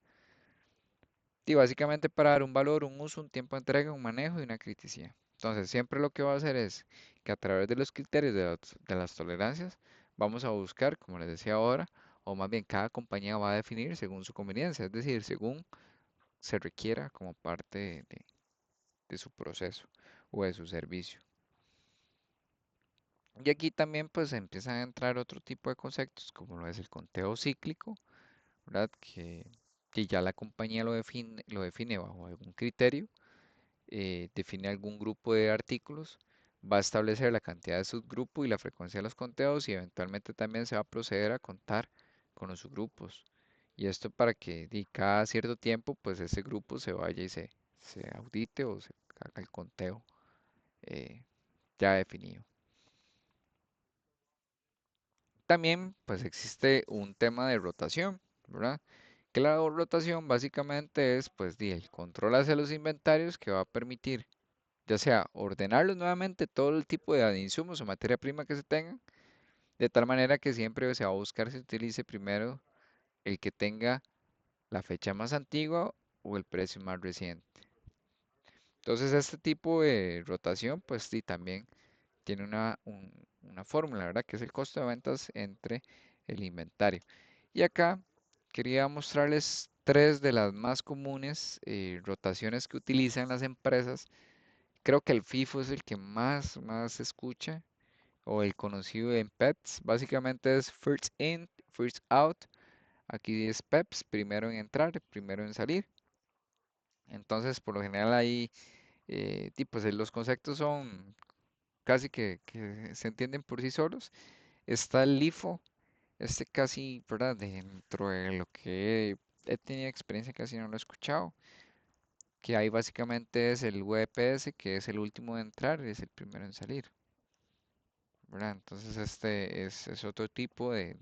Y básicamente para dar un valor, un uso, un tiempo de entrega, un manejo y una criticidad. Entonces, siempre lo que va a hacer es que a través de los criterios de las tolerancias, vamos a buscar, como les decía ahora, o más bien cada compañía va a definir según su conveniencia, es decir, según se requiera como parte de su proceso o de su servicio. Y aquí también pues empiezan a entrar otro tipo de conceptos, como lo es el conteo cíclico, ¿verdad? Que ya la compañía lo define bajo algún criterio, define algún grupo de artículos, va a establecer la cantidad de subgrupo y la frecuencia de los conteos y eventualmente también se va a proceder a contar con los subgrupos. Y esto para que cada cierto tiempo pues ese grupo se vaya y se audite o se haga el conteo eh, ya definido. También pues existe un tema de rotación, ¿verdad? Que la rotación básicamente es pues el control hacia los inventarios que va a permitir ya sea ordenarlos nuevamente todo el tipo de insumos o materia prima que se tengan, de tal manera que siempre se va a buscar se utilice primero el que tenga la fecha más antigua o el precio más reciente. Entonces este tipo de rotación pues sí también tiene una fórmula, ¿verdad? Que es el costo de ventas entre el inventario. Y acá quería mostrarles tres de las más comunes rotaciones que utilizan las empresas. Creo que el FIFO es el que más se escucha, o el conocido en PEPs. Básicamente es first in, first out. Aquí es PEPs, primero en entrar, primero en salir. Entonces, por lo general ahí, pues los conceptos son casi que se entienden por sí solos. Está el LIFO, este casi, ¿verdad? Dentro de lo que he tenido experiencia, casi no lo he escuchado. Que ahí básicamente es el VPS, que es el último en entrar y es el primero en salir, ¿verdad? Entonces este es otro tipo de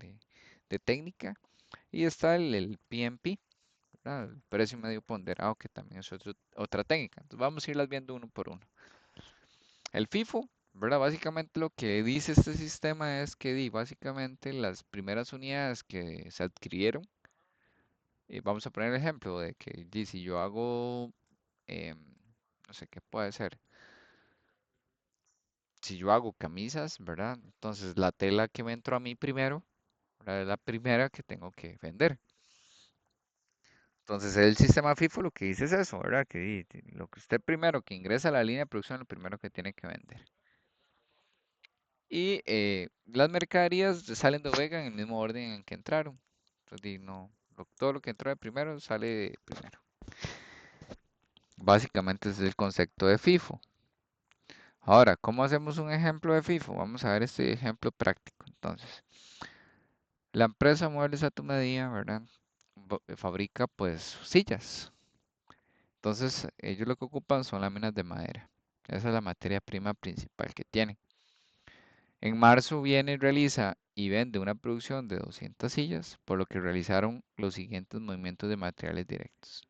técnica. Y está el PMP, ¿verdad? El precio medio ponderado, que también es otra técnica. Entonces vamos a irlas viendo uno por uno. El FIFO, ¿verdad? Básicamente lo que dice este sistema es que básicamente las primeras unidades que se adquirieron, vamos a poner el ejemplo de que si yo hago, em, no sé qué puede ser, si yo hago camisas, ¿verdad? Entonces la tela que me entró a mí primero, ¿verdad? Es la primera que tengo que vender. Entonces el sistema FIFO lo que dice es eso, ¿verdad? Que lo que usted primero que ingresa a la línea de producción, lo primero que tiene que vender. Y las mercaderías salen de bodega en el mismo orden en que entraron. Entonces, no, todo lo que entró de primero sale de primero. Básicamente ese es el concepto de FIFO. Ahora, ¿cómo hacemos un ejemplo de FIFO? Vamos a ver este ejemplo práctico. Entonces, la empresa Muebles a tu medida, ¿verdad? Fabrica pues sillas. Entonces, ellos lo que ocupan son láminas de madera. Esa es la materia prima principal que tienen. En marzo viene y realiza y vende una producción de 200 sillas, por lo que realizaron los siguientes movimientos de materiales directos.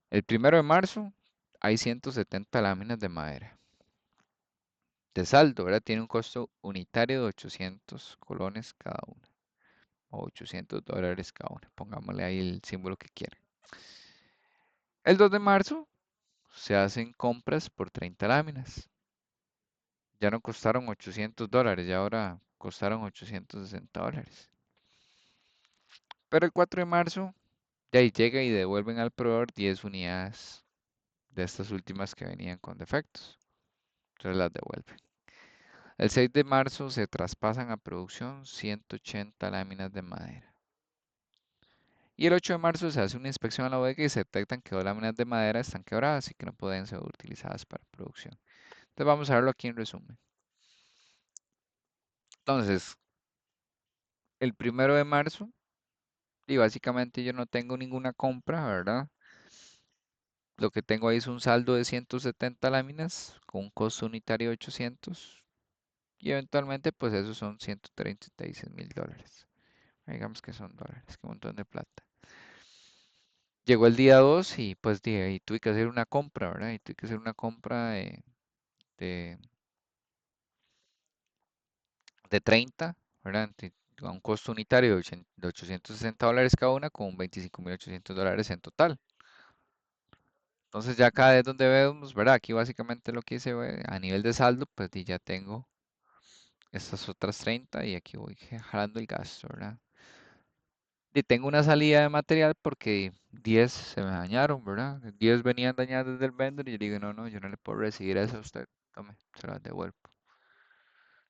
El 1 de marzo hay 170 láminas de madera. De saldo, ¿verdad? Tiene un costo unitario de 800 colones cada una, o $800 cada una. Pongámosle ahí el símbolo que quiera. El 2 de marzo se hacen compras por 30 láminas. Ya no costaron $800, ya ahora costaron $860. Pero el 4 de marzo, de ahí llega y devuelven al proveedor 10 unidades de estas últimas que venían con defectos. Entonces las devuelven. El 6 de marzo se traspasan a producción 180 láminas de madera. Y el 8 de marzo se hace una inspección a la bodega y se detectan que dos láminas de madera están quebradas y que no pueden ser utilizadas para producción. Entonces vamos a verlo aquí en resumen. Entonces, el 1 de marzo, y básicamente yo no tengo ninguna compra, ¿verdad? Lo que tengo ahí es un saldo de 170 láminas con un costo unitario de 800 y eventualmente pues esos son $136,000. Digamos que son dólares, que un montón de plata. Llegó el día 2 y pues de ahí tuve que hacer una compra, ¿verdad? Y tuve que hacer una compra de, de 30, ¿verdad? A un costo unitario de $860 cada una con $25.800 en total. Entonces ya acá es donde vemos, ¿verdad? Aquí básicamente lo que hice a nivel de saldo, pues ya tengo estas otras 30 y aquí voy jalando el gasto, ¿verdad? Y tengo una salida de material porque 10 se me dañaron, ¿verdad? 10 venían dañadas desde el vendor y yo digo, no, no, yo no le puedo recibir eso a usted. Tome, se las devuelvo.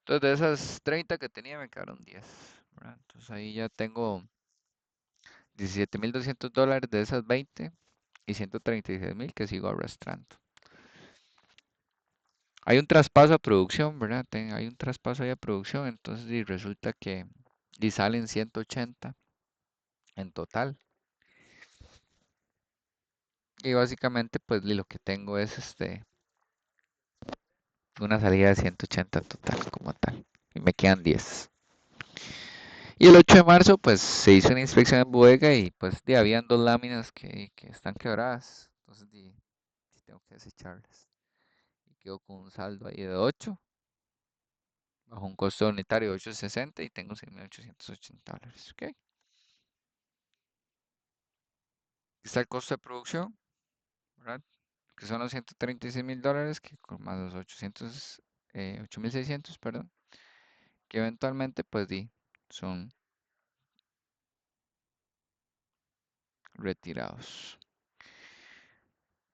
Entonces de esas 30 que tenía me quedaron 10, ¿verdad? Entonces ahí ya tengo $17.200 de esas 20 y 136.000 que sigo arrastrando. Hay un traspaso a producción, ¿verdad? Hay un traspaso ahí a producción, entonces y resulta que y salen 180 en total. Y básicamente pues lo que tengo es una salida de 180 en total como tal. Y me quedan 10. Y el 8 de marzo pues se hizo una inspección en bodega y pues habían dos láminas que están quebradas. Entonces tengo que desecharlas. Y quedo con un saldo ahí de 8 bajo un costo unitario de 860 y tengo $6.880. ¿Ok? Aquí está el costo de producción, ¿verdad? Que son los $136.000 que con más los 8.600, perdón, que eventualmente pues son retirados.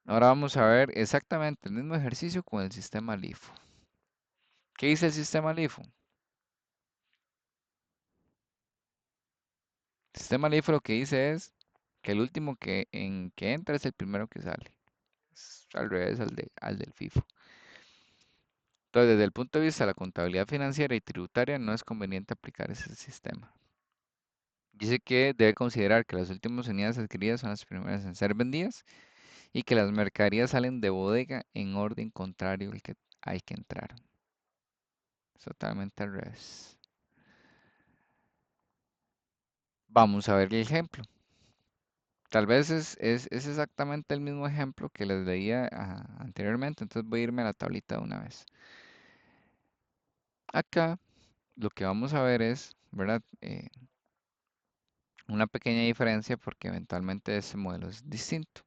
Ahora vamos a ver exactamente el mismo ejercicio con el sistema LIFO. ¿Qué dice el sistema LIFO? El sistema LIFO lo que dice es que el último que entra es el primero que sale. Es al revés al del FIFO. Entonces, desde el punto de vista de la contabilidad financiera y tributaria, no es conveniente aplicar ese sistema. Dice que debe considerar que las últimas unidades adquiridas son las primeras en ser vendidas y que las mercaderías salen de bodega en orden contrario al que hay que entrar. Es totalmente al revés. Vamos a ver el ejemplo. Tal vez es exactamente el mismo ejemplo que les leía anteriormente, entonces voy a irme a la tablita de una vez. Acá lo que vamos a ver es, ¿verdad? Una pequeña diferencia porque eventualmente ese modelo es distinto.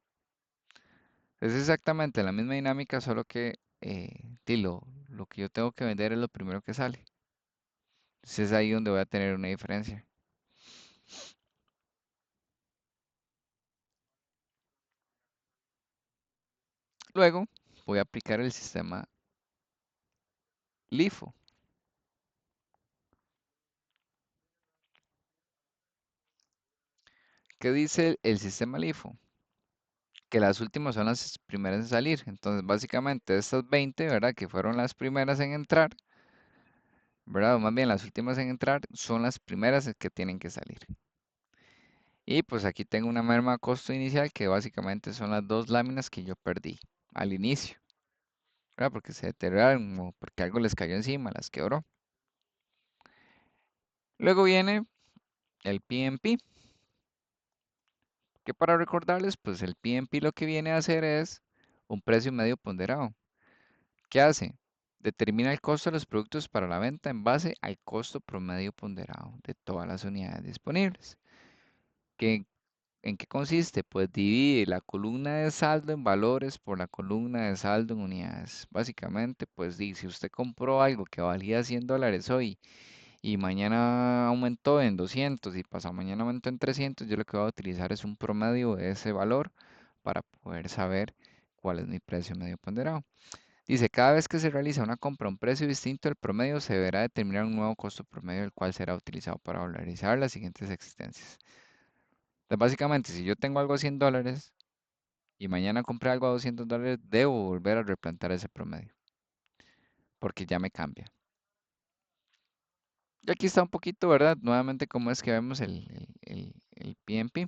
Es exactamente la misma dinámica, solo que lo que yo tengo que vender es lo primero que sale. Entonces es ahí donde voy a tener una diferencia. Luego voy a aplicar el sistema LIFO. ¿Qué dice el sistema LIFO? Que las últimas son las primeras en salir. Entonces, básicamente estas 20, ¿verdad? Que fueron las primeras en entrar, ¿verdad? O más bien las últimas en entrar son las primeras que tienen que salir. Y pues aquí tengo una merma costo inicial que básicamente son las dos láminas que yo perdí al inicio, ¿verdad? Porque se deterioraron o porque algo les cayó encima, las quebró. Luego viene el PMP, que para recordarles, pues el PMP lo que viene a hacer es un precio medio ponderado. ¿Qué hace? Determina el costo de los productos para la venta en base al costo promedio ponderado de todas las unidades disponibles. ¿Qué, ¿En qué consiste? Pues divide la columna de saldo en valores por la columna de saldo en unidades. Básicamente, pues si usted compró algo que valía $100 hoy y mañana aumentó en 200 y pasado mañana aumentó en 300, yo lo que voy a utilizar es un promedio de ese valor para poder saber cuál es mi precio medio ponderado. Dice, cada vez que se realiza una compra a un precio distinto, el promedio se deberá determinar un nuevo costo promedio, el cual será utilizado para valorizar las siguientes existencias. Entonces, básicamente, si yo tengo algo a $100 y mañana compré algo a $200, debo volver a replantar ese promedio, porque ya me cambia. Y aquí está un poquito, ¿verdad? Nuevamente, cómo es que vemos el PMP.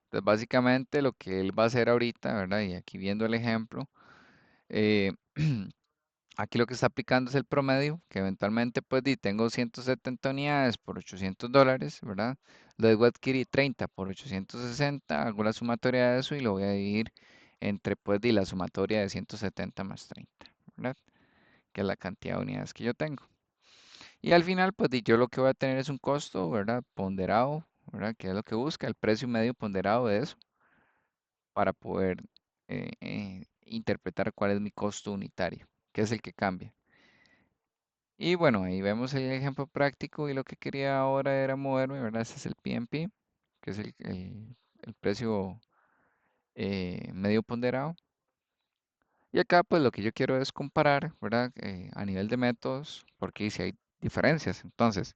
Entonces, básicamente, lo que él va a hacer ahorita, ¿verdad? Y aquí viendo el ejemplo, eh, Aquí lo que está aplicando es el promedio, que eventualmente pues tengo 170 unidades por $800, ¿verdad? Luego adquirí 30 por 860, hago la sumatoria de eso y lo voy a dividir entre pues la sumatoria de 170 más 30, ¿verdad? Que es la cantidad de unidades que yo tengo. Y al final pues yo lo que voy a tener es un costo, ¿verdad? Ponderado, ¿verdad? Que es lo que busca, el precio medio ponderado de eso para poder interpretar cuál es mi costo unitario, que es el que cambia. Y bueno, ahí vemos el ejemplo práctico y lo que quería ahora era moverme, ¿verdad? Este es el PMP, que es el precio medio ponderado. Y acá pues lo que yo quiero es comparar, ¿verdad? A nivel de métodos, porque si hay diferencias. Entonces,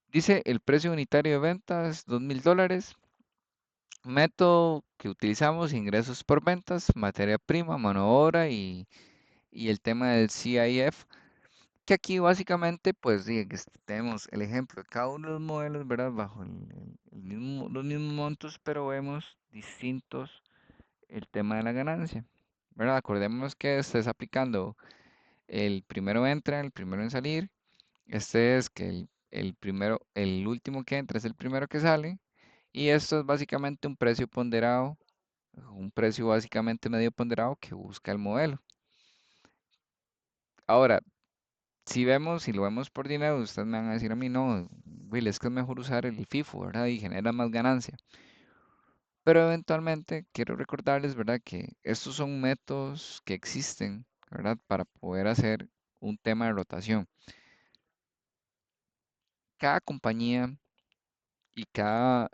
dice el precio unitario de ventas, $2,000. Método que utilizamos, ingresos por ventas, materia prima, mano de obra y el tema del CIF. Que aquí básicamente, pues sí, tenemos el ejemplo de cada uno de los modelos, ¿verdad? Bajo los mismos montos, pero vemos distintos el tema de la ganancia, ¿verdad? Acordémonos que estés aplicando el primero entra, el primero en salir. Este es que el primero, el último que entra es el primero que sale. Y esto es básicamente un precio ponderado, un precio básicamente medio ponderado que busca el modelo. Ahora, si lo vemos por dinero, ustedes me van a decir a mí, no, Will, es que es mejor usar el FIFO, ¿verdad? Y genera más ganancia. Pero eventualmente quiero recordarles, ¿verdad? Que estos son métodos que existen, ¿verdad? Para poder hacer un tema de rotación. Cada compañía y cada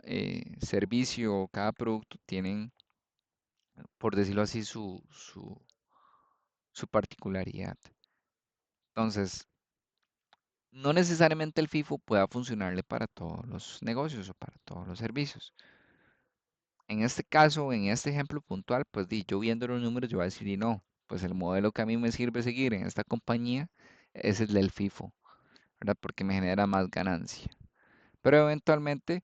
servicio o cada producto tienen, por decirlo así, su particularidad. Entonces, no necesariamente el FIFO pueda funcionarle para todos los negocios o para todos los servicios. En este caso, en este ejemplo puntual, pues yo viendo los números, yo voy a decir, y no, pues el modelo que a mí me sirve seguir en esta compañía es el del FIFO, ¿verdad? Porque me genera más ganancia. Pero eventualmente,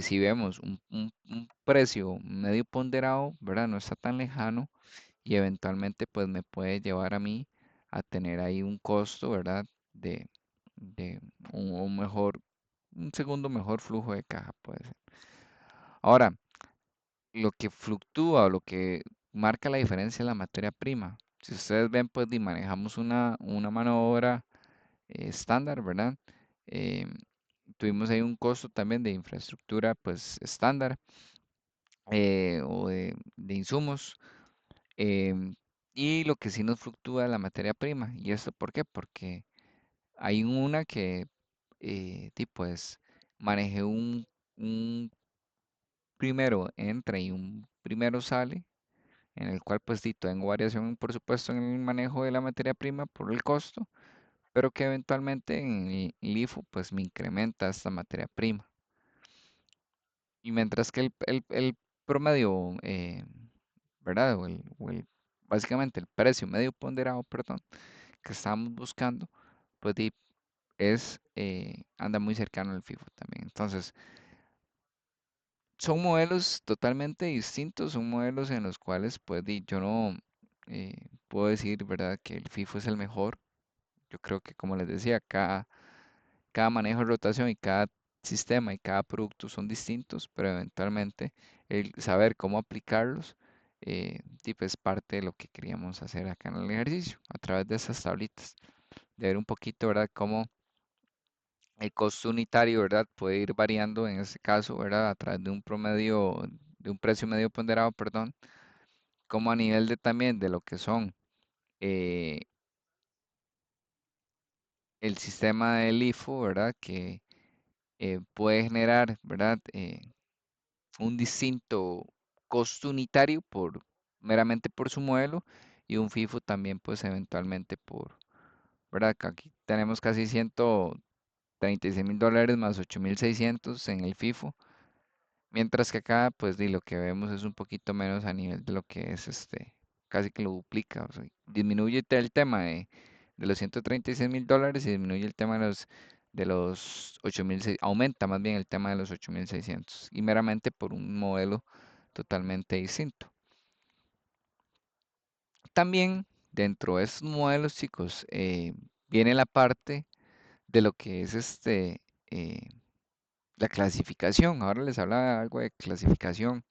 si vemos un precio medio ponderado, ¿verdad? No está tan lejano y eventualmente pues me puede llevar a mí a tener ahí un costo, ¿verdad? De un mejor, un segundo mejor flujo de caja, puede ser. Ahora, lo que fluctúa o lo que marca la diferencia es la materia prima. Si ustedes ven, pues manejamos una mano de obra estándar, ¿verdad? Eh, Tuvimos ahí un costo también de infraestructura, pues estándar o de insumos. em, y lo que sí nos fluctúa es la materia prima. ¿Y esto por qué? Porque hay una que, pues, manejé un primero entra y un primero sale en el cual pues sí tengo variación por supuesto en el manejo de la materia prima por el costo, pero que eventualmente en el LIFO pues me incrementa esta materia prima. Y mientras que el promedio, ¿verdad? Básicamente el precio medio ponderado, perdón, que estamos buscando, pues anda muy cercano al FIFO también. Entonces, son modelos totalmente distintos, son modelos en los cuales pues yo no puedo decir, ¿verdad?, que el FIFO es el mejor. Yo creo que como les decía, cada manejo de rotación y cada sistema y cada producto son distintos, pero eventualmente el saber cómo aplicarlos es parte de lo que queríamos hacer acá en el ejercicio, a través de esas tablitas, de ver un poquito, ¿verdad?, cómo el costo unitario, ¿verdad? Puede ir variando en este caso, ¿verdad? A través de un promedio, de un precio medio ponderado, perdón, como a nivel de también de lo que son eh, el sistema del IFO, ¿verdad? Que puede generar, ¿verdad? Un distinto costo unitario meramente por su modelo y un FIFO también, pues eventualmente ¿verdad? Que aquí tenemos casi $136,000 más 8,600 en el FIFO. Mientras que acá, pues lo que vemos es un poquito menos a nivel de lo que es casi que lo duplica. O sea, disminuye el tema de los $136,000 y disminuye el tema de los 8,600, aumenta más bien el tema de los 8,600 y meramente por un modelo totalmente distinto. también dentro de estos modelos, chicos, viene la parte de lo que es eh, la clasificación. Ahora les habla algo de clasificación.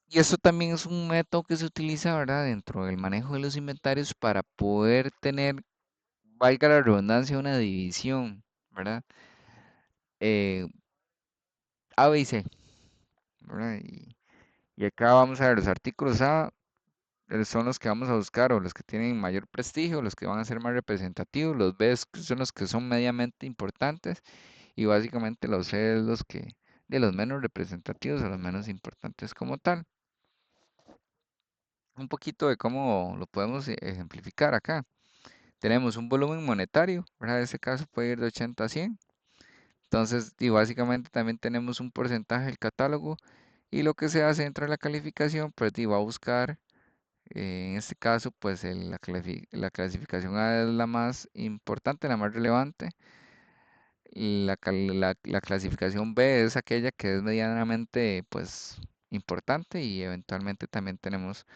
Y esto también es un método que se utiliza, ¿verdad? Dentro del manejo de los inventarios para poder tener, valga la redundancia, una división, ¿verdad? Eh, A, B y C, ¿verdad? Y acá vamos a ver los artículos A. Son los que vamos a buscar o los que tienen mayor prestigio, los que van a ser más representativos, los B son los que son mediamente importantes y básicamente los C es los que de los menos representativos o los menos importantes como tal. Un poquito de cómo lo podemos ejemplificar acá. Tenemos un volumen monetario, ¿verdad? En este caso puede ir de 80 a 100. Entonces, y básicamente también tenemos un porcentaje del catálogo y lo que se hace dentro de la calificación, pues va a buscar. En este caso, pues la clasificación A es la más importante, la más relevante. Y la clasificación B es aquella que es medianamente, pues, importante. Y eventualmente también tenemos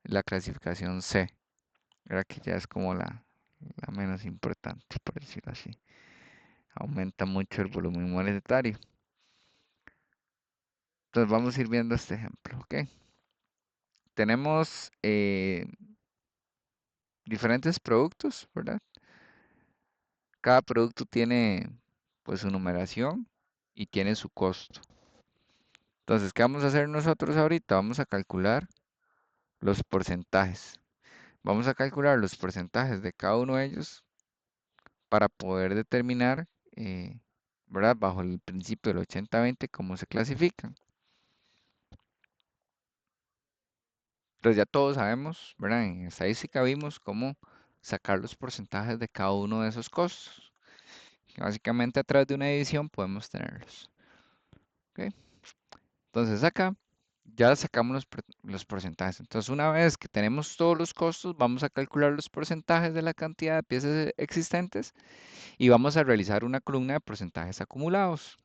la clasificación C, ¿verdad? Que ya es como la menos importante, por decirlo así. Aumenta mucho el volumen monetario. Entonces vamos a ir viendo este ejemplo, ¿ok? Tenemos diferentes productos, ¿verdad? Cada producto tiene pues su numeración y tiene su costo. Entonces, ¿qué vamos a hacer nosotros ahorita? Vamos a calcular los porcentajes. Vamos a calcular los porcentajes de cada uno de ellos para poder determinar, ¿verdad? Bajo el principio del 80-20, cómo se clasifican. Entonces ya todos sabemos, ¿verdad? En estadística vimos cómo sacar los porcentajes de cada uno de esos costos. Básicamente a través de una división podemos tenerlos. ¿Ok? Entonces acá ya sacamos los porcentajes. Entonces una vez que tenemos todos los costos, vamos a calcular los porcentajes de la cantidad de piezas existentes y vamos a realizar una columna de porcentajes acumulados.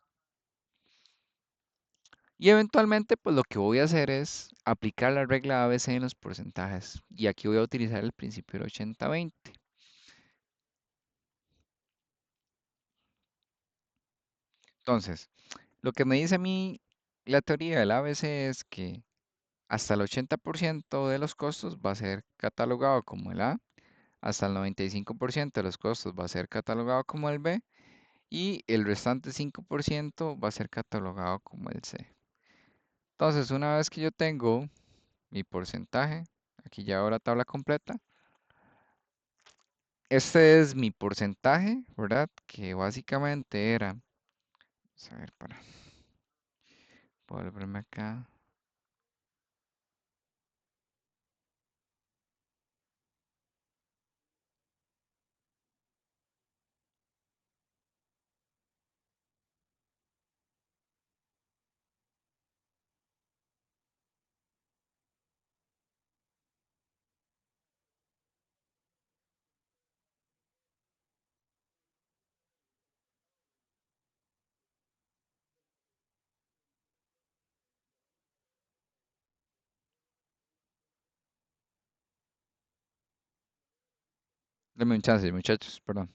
Y eventualmente, pues lo que voy a hacer es aplicar la regla ABC en los porcentajes. Y aquí voy a utilizar el principio del 80-20. Entonces, lo que me dice a mí la teoría del ABC es que hasta el 80% de los costos va a ser catalogado como el A, hasta el 95% de los costos va a ser catalogado como el B y el restante 5% va a ser catalogado como el C. Entonces, una vez que yo tengo mi porcentaje, aquí ya hago la tabla completa, este es mi porcentaje, ¿verdad? Que básicamente era, vamos a ver, para volverme acá. Denme un chance, muchachos, perdón.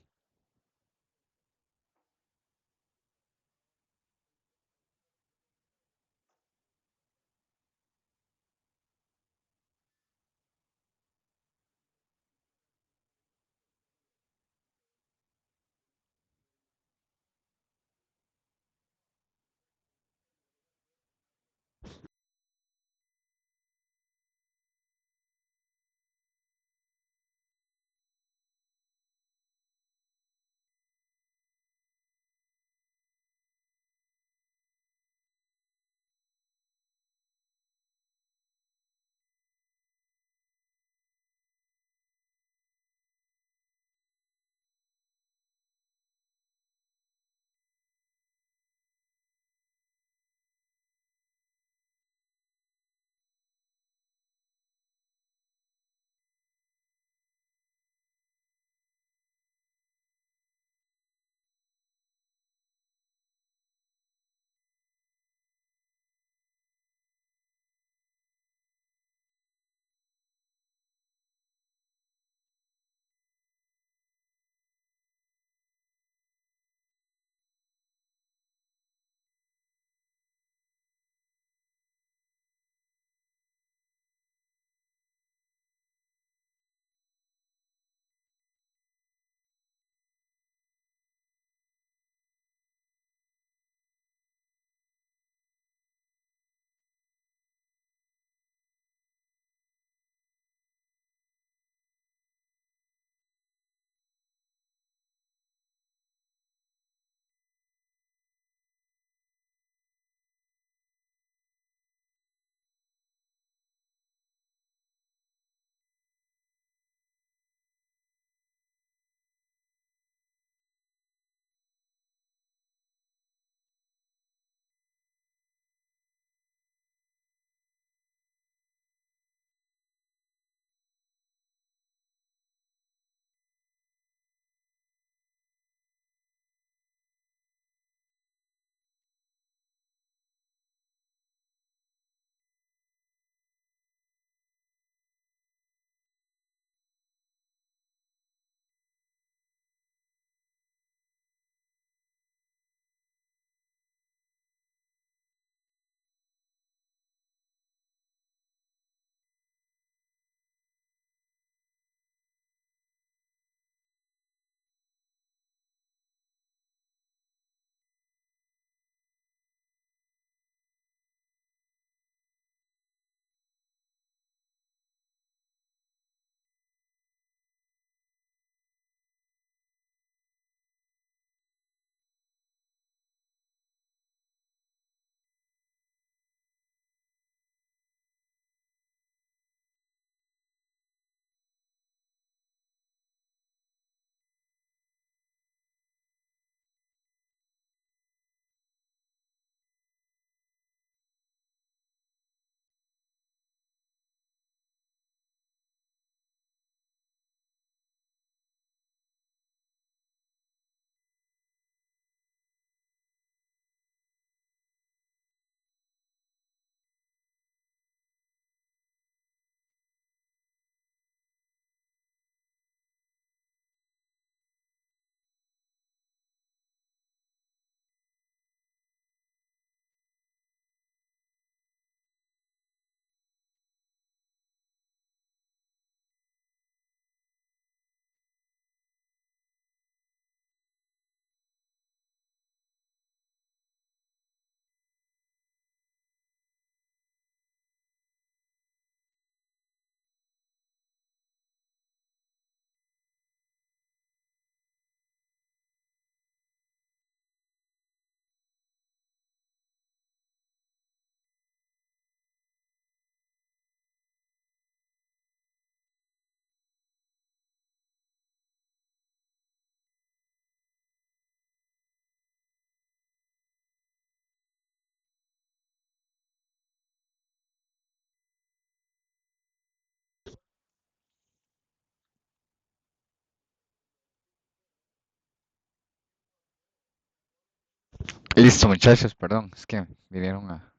Listo, muchachos, perdón, es que vinieron a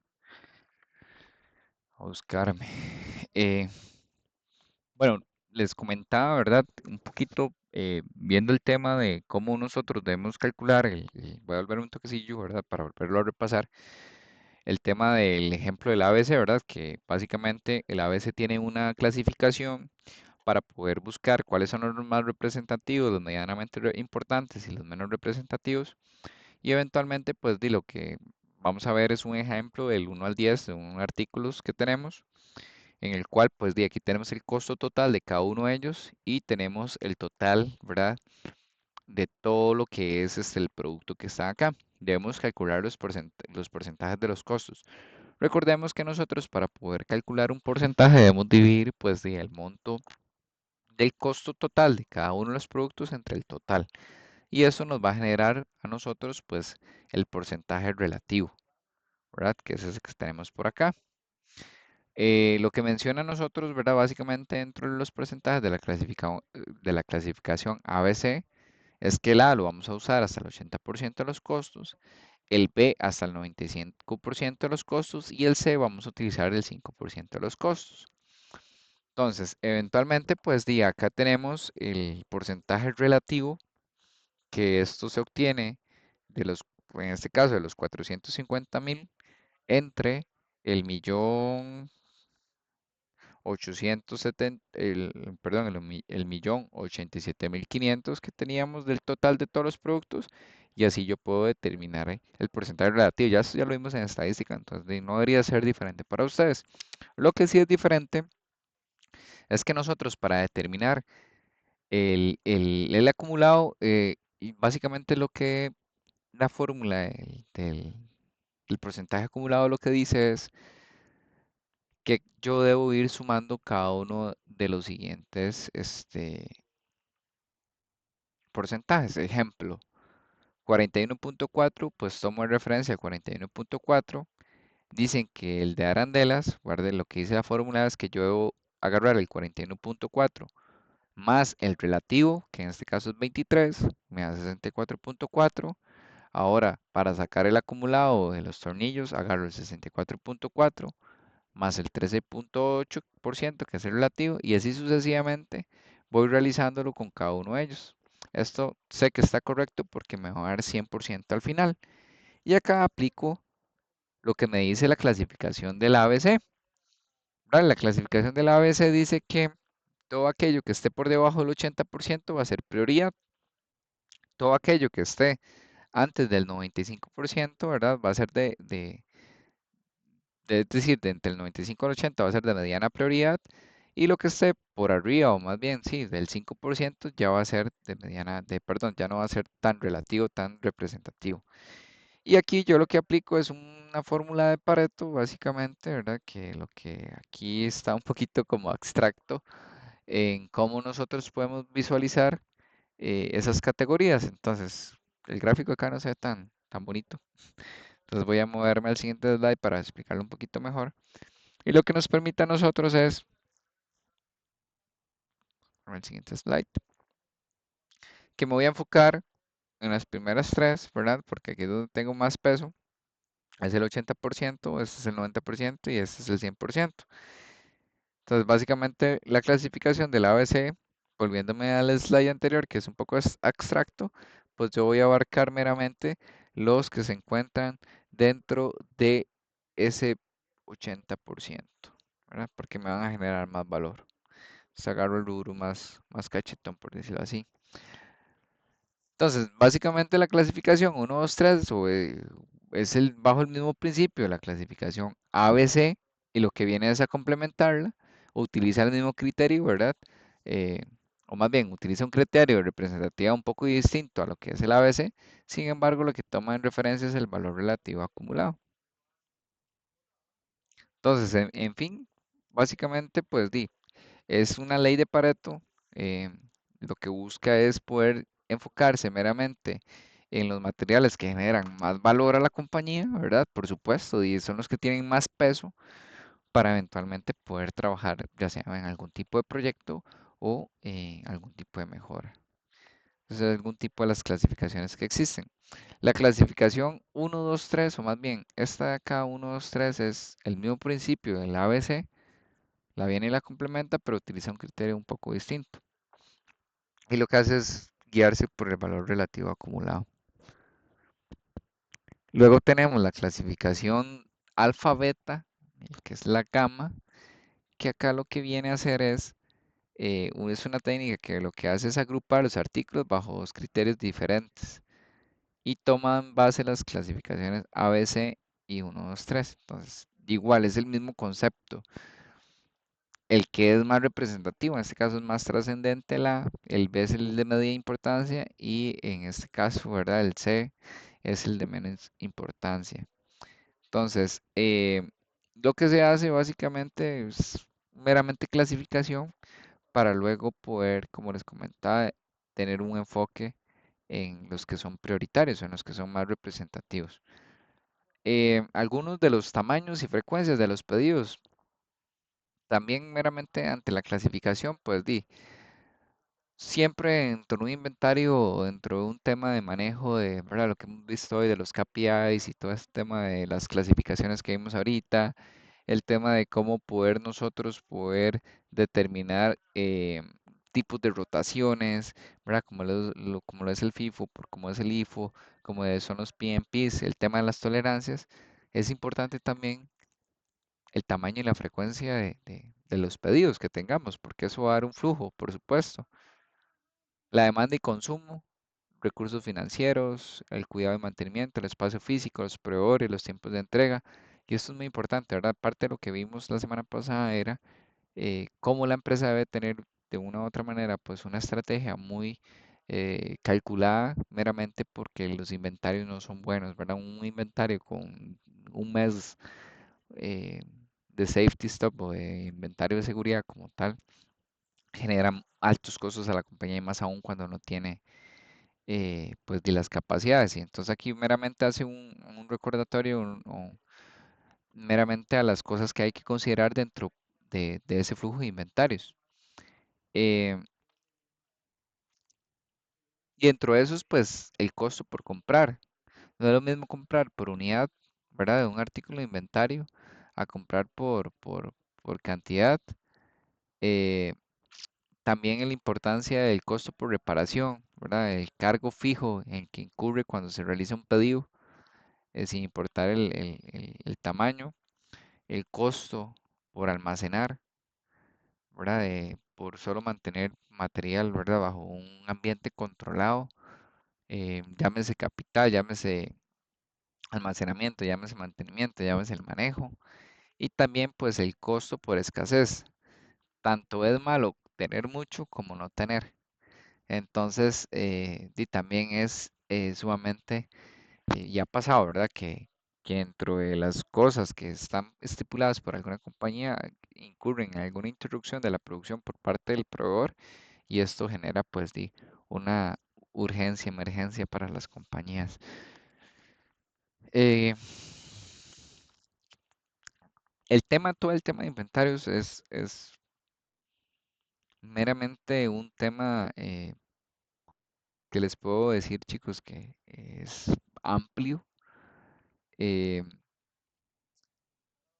buscarme. Eh, bueno, les comentaba, ¿verdad? Un poquito viendo el tema de cómo nosotros debemos calcular, voy a volver un toquecillo, ¿verdad? Para volverlo a repasar, el tema del ejemplo del ABC, ¿verdad? Que básicamente el ABC tiene una clasificación para poder buscar cuáles son los más representativos, los medianamente importantes y los menos representativos. Y eventualmente, pues, lo que vamos a ver es un ejemplo del 1 al 10 de un artículos que tenemos, en el cual, pues, aquí tenemos el costo total de cada uno de ellos y tenemos el total, ¿verdad? De todo lo que es el producto que está acá. Debemos calcular los porcentajes de los costos. Recordemos que nosotros para poder calcular un porcentaje debemos dividir, pues, el monto del costo total de cada uno de los productos entre el total. Y eso nos va a generar a nosotros, pues, el porcentaje relativo, ¿verdad? Que es ese que tenemos por acá. Lo que menciona a nosotros, ¿verdad? Básicamente dentro de los porcentajes de la clasificación ABC es que el A lo vamos a usar hasta el 80% de los costos, el B hasta el 95% de los costos y el C vamos a utilizar el 5% de los costos. Entonces, eventualmente, pues, acá tenemos el porcentaje relativo que esto se obtiene de los, en este caso, de los 450.000 entre el millón 870, perdón, el millón 87.500 que teníamos del total de todos los productos y así yo puedo determinar el porcentaje relativo. Ya eso ya lo vimos en estadística, entonces no debería ser diferente para ustedes. Lo que sí es diferente es que nosotros para determinar el acumulado, y básicamente lo que la fórmula del porcentaje acumulado lo que dice es que yo debo ir sumando cada uno de los siguientes porcentajes. Ejemplo, 41.4, pues tomo de referencia el 41.4. Dicen que el de arandelas, guarde lo que dice la fórmula, es que yo debo agarrar el 41.4 más el relativo, que en este caso es 23, me da 64.4. Ahora, para sacar el acumulado de los tornillos, agarro el 64.4 más el 13.8%, que es el relativo, y así sucesivamente voy realizándolo con cada uno de ellos. Esto sé que está correcto porque me va a dar 100% al final. Y acá aplico lo que me dice la clasificación del ABC. ¿Vale? La clasificación del ABC dice que todo aquello que esté por debajo del 80% va a ser prioridad. Todo aquello que esté antes del 95%, ¿verdad? Va a ser es decir, de entre el 95 al 80 va a ser de mediana prioridad y lo que esté por arriba o más bien, sí, del 5% ya va a ser de mediana, perdón, ya no va a ser tan relativo, tan representativo. Y aquí yo lo que aplico es una fórmula de Pareto, básicamente, ¿verdad? Que lo que aquí está un poquito como abstracto en cómo nosotros podemos visualizar esas categorías. Entonces, el gráfico acá no se ve tan bonito. Entonces voy a moverme al siguiente slide para explicarlo un poquito mejor. Y lo que nos permite a nosotros es, en el siguiente slide, que me voy a enfocar en las primeras tres, ¿verdad? Porque aquí es donde tengo más peso. Es el 80%, este es el 90% y este es el 100%. Entonces, básicamente, la clasificación del ABC, volviéndome al slide anterior, que es un poco abstracto, pues yo voy a abarcar meramente los que se encuentran dentro de ese 80%, ¿verdad? Porque me van a generar más valor. Se agarro el rubro más cachetón, por decirlo así. Entonces, básicamente la clasificación 1, 2, 3 es bajo el mismo principio de la clasificación ABC y lo que viene es a complementarla, utiliza el mismo criterio, ¿verdad? Eh, o más bien, utiliza un criterio de representatividad un poco distinto a lo que es el ABC, sin embargo, lo que toma en referencia es el valor relativo acumulado. Entonces, en fin, básicamente, pues es una ley de Pareto. eh, lo que busca es poder enfocarse meramente en los materiales que generan más valor a la compañía, ¿verdad? Por supuesto, y son los que tienen más peso para eventualmente poder trabajar, ya sea en algún tipo de proyecto o en algún tipo de mejora. Entonces, algún tipo de las clasificaciones que existen. La clasificación uno 2 3 o más bien, esta de acá uno 2 3 es el mismo principio del ABC, la viene y la complementa, pero utiliza un criterio un poco distinto. Y lo que hace es guiarse por el valor relativo acumulado. Luego tenemos la clasificación alfa-beta, que es la gamma, que acá lo que viene a hacer es una técnica que lo que hace es agrupar los artículos bajo dos criterios diferentes y toma en base las clasificaciones ABC y 1, 2, 3. Entonces, igual es el mismo concepto. El que es más representativo, en este caso es más trascendente el B es el de medida importancia y en este caso, ¿verdad? El C es el de menos importancia. Entonces, lo que se hace básicamente es meramente clasificación para luego poder, como les comentaba, tener un enfoque en los que son prioritarios, en los que son más representativos. Algunos de los tamaños y frecuencias de los pedidos, también meramente ante la clasificación, pues siempre dentro de un inventario o dentro de un tema de manejo de, ¿verdad? Lo que hemos visto hoy de los KPIs y todo este tema de las clasificaciones que vimos ahorita, el tema de cómo poder nosotros poder determinar tipos de rotaciones, ¿verdad? Como lo es el FIFO, por como es el IFO, son los PMPs, el tema de las tolerancias, es importante también el tamaño y la frecuencia de los pedidos que tengamos, porque eso va a dar un flujo, por supuesto. La demanda y consumo, recursos financieros, el cuidado y mantenimiento, el espacio físico, los proveedores, los tiempos de entrega. Y esto es muy importante, ¿verdad? Parte de lo que vimos la semana pasada era cómo la empresa debe tener de una u otra manera pues una estrategia muy calculada meramente porque los inventarios no son buenos, ¿verdad? Un inventario con un mes eh, de safety stock o de inventario de seguridad como tal genera altos costos a la compañía y más aún cuando no tiene pues de las capacidades. Y entonces aquí meramente hace un recordatorio o meramente a las cosas que hay que considerar dentro de ese flujo de inventarios. Eh, y dentro de esos, pues el costo por comprar. No es lo mismo comprar por unidad, ¿verdad? De un artículo de inventario a comprar por cantidad. Eh, También la importancia del costo por reparación, ¿verdad? El cargo fijo en que incurre cuando se realiza un pedido, sin importar el tamaño, el costo por almacenar, ¿verdad? Por solo mantener material, ¿verdad? Bajo un ambiente controlado, llámese capital, llámese almacenamiento, llámese mantenimiento, llámese el manejo, y también pues el costo por escasez. Tanto es malo tener mucho como no tener. Entonces, también es sumamente, y ha pasado, ¿verdad? Que dentro de las cosas que están estipuladas por alguna compañía incurren en alguna interrupción de la producción por parte del proveedor y esto genera pues una urgencia, emergencia para las compañías. Eh, todo el tema de inventarios es meramente un tema que les puedo decir, chicos, que es amplio. eh,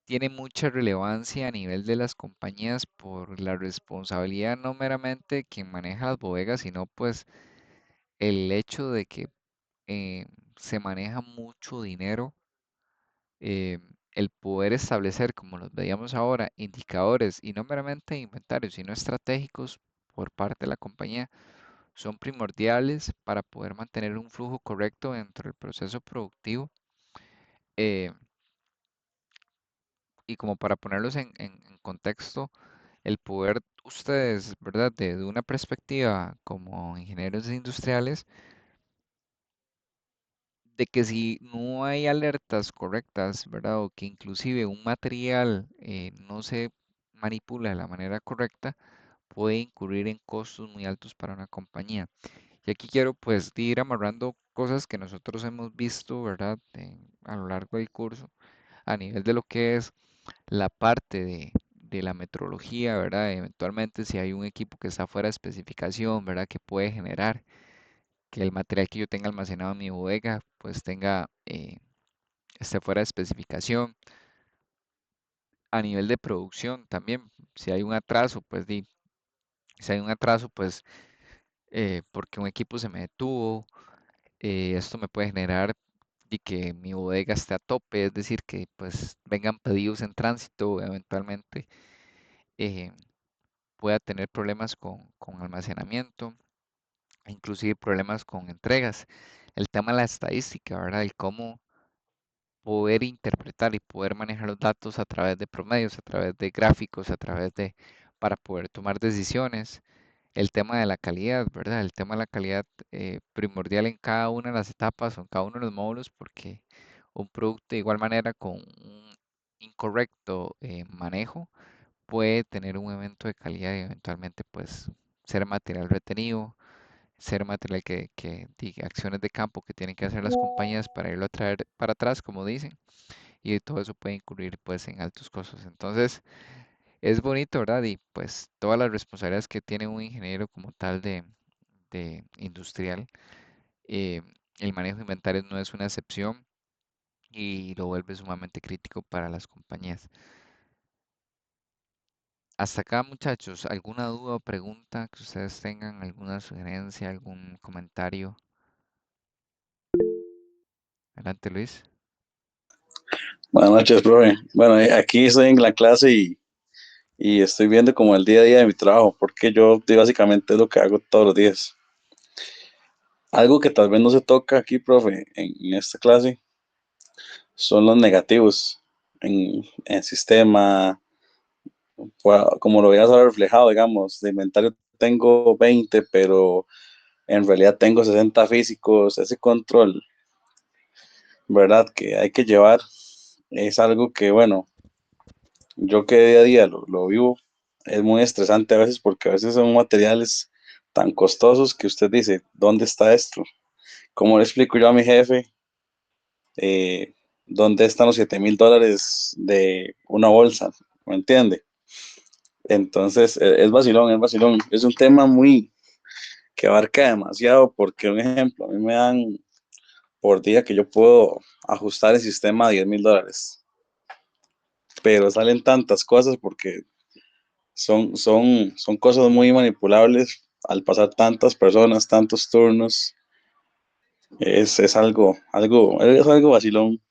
Tiene mucha relevancia a nivel de las compañías por la responsabilidad no meramente de quien maneja las bodegas, sino pues el hecho de que eh, se maneja mucho dinero, eh, el poder establecer, como los veíamos ahora, indicadores y no meramente inventarios, sino estratégicos por parte de la compañía, son primordiales para poder mantener un flujo correcto dentro del proceso productivo. eh, y como para ponerlos en contexto, el poder ustedes, ¿verdad? De una perspectiva como ingenieros industriales, de que si no hay alertas correctas, ¿verdad? O que inclusive un material no se manipula de la manera correcta, puede incurrir en costos muy altos para una compañía. Y aquí quiero pues ir amarrando cosas que nosotros hemos visto, ¿verdad? A lo largo del curso, a nivel de lo que es la parte de la metrología, ¿verdad? Eventualmente si hay un equipo que está fuera de especificación, ¿verdad? Que puede generar. que el material que yo tenga almacenado en mi bodega pues esté fuera de especificación. A nivel de producción también, si hay un atraso, si hay un atraso, pues porque un equipo se me detuvo, esto me puede generar y que mi bodega esté a tope, es decir, que pues vengan pedidos en tránsito, eventualmente eh, pueda tener problemas con almacenamiento, inclusive problemas con entregas. El tema de la estadística, ¿verdad? El cómo poder interpretar y poder manejar los datos a través de promedios, a través de gráficos, para poder tomar decisiones. El tema de la calidad, ¿verdad? El tema de la calidad primordial en cada una de las etapas o en cada uno de los módulos, porque un producto de igual manera con un incorrecto manejo puede tener un evento de calidad y eventualmente pues ser material retenido, ser material acciones de campo que tienen que hacer las compañías para irlo a traer para atrás, como dicen, y todo eso puede incurrir pues en altos costos. Entonces, es bonito, ¿verdad? Y pues todas las responsabilidades que tiene un ingeniero como tal de industrial, eh, el manejo de inventarios no es una excepción y lo vuelve sumamente crítico para las compañías. Hasta acá, muchachos, ¿alguna duda o pregunta que ustedes tengan? ¿Alguna sugerencia, algún comentario? Adelante, Luis. Buenas noches, profe. Bueno, aquí estoy en la clase y estoy viendo como el día a día de mi trabajo, porque yo básicamente es lo que hago todos los días. Algo que tal vez no se toca aquí, profe, en esta clase, son los negativos en el sistema, como lo veías ahora reflejado, digamos, de inventario tengo 20, pero en realidad tengo 60 físicos. Ese control, ¿verdad? Que hay que llevar es algo que, bueno, yo que día a día lo vivo, es muy estresante a veces porque a veces son materiales tan costosos que usted dice, ¿dónde está esto? ¿Cómo le explico yo a mi jefe dónde están los $7,000 de una bolsa? ¿Me entiende? Entonces, es vacilón, es vacilón. Es un tema muy que abarca demasiado porque, un ejemplo, a mí me dan por día que yo puedo ajustar el sistema a $10,000, pero salen tantas cosas porque son cosas muy manipulables al pasar tantas personas, tantos turnos. Es es algo vacilón.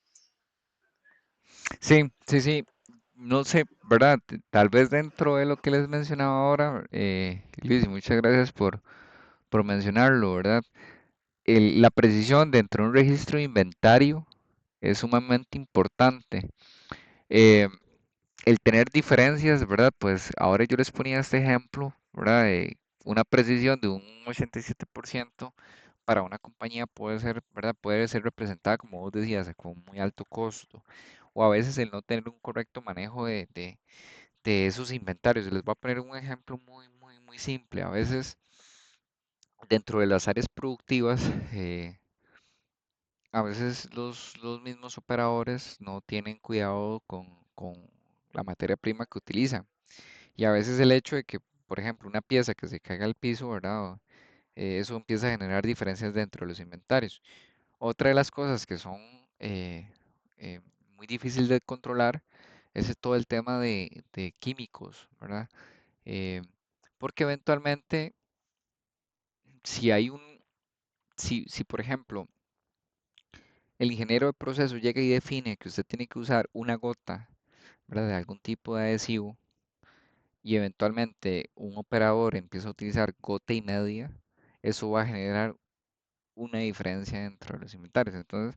Sí, sí, sí. No sé, ¿verdad? Tal vez dentro de lo que les mencionaba ahora, Luis, y muchas gracias por mencionarlo, ¿verdad? La precisión dentro de un registro de inventario es sumamente importante. Eh, el tener diferencias, ¿verdad? Pues ahora yo les ponía este ejemplo, ¿verdad? De una precisión de un 87% para una compañía puede ser, ¿verdad? Puede ser representada, como vos decías, con muy alto costo. O a veces el no tener un correcto manejo de esos inventarios. Les voy a poner un ejemplo muy simple. A veces dentro de las áreas productivas, a veces los mismos operadores no tienen cuidado con la materia prima que utilizan. Y a veces el hecho de que, por ejemplo, una pieza que se caiga al piso, ¿verdad? Eso empieza a generar diferencias dentro de los inventarios. Otra de las cosas que son eh, eh, muy difíciles de controlar es todo el tema de químicos, ¿verdad? Eh, porque eventualmente, si hay un, si por ejemplo el ingeniero de proceso llega y define que usted tiene que usar una gota, ¿verdad? De algún tipo de adhesivo y eventualmente un operador empieza a utilizar gota y media, eso va a generar una diferencia dentro de los inventarios. Entonces,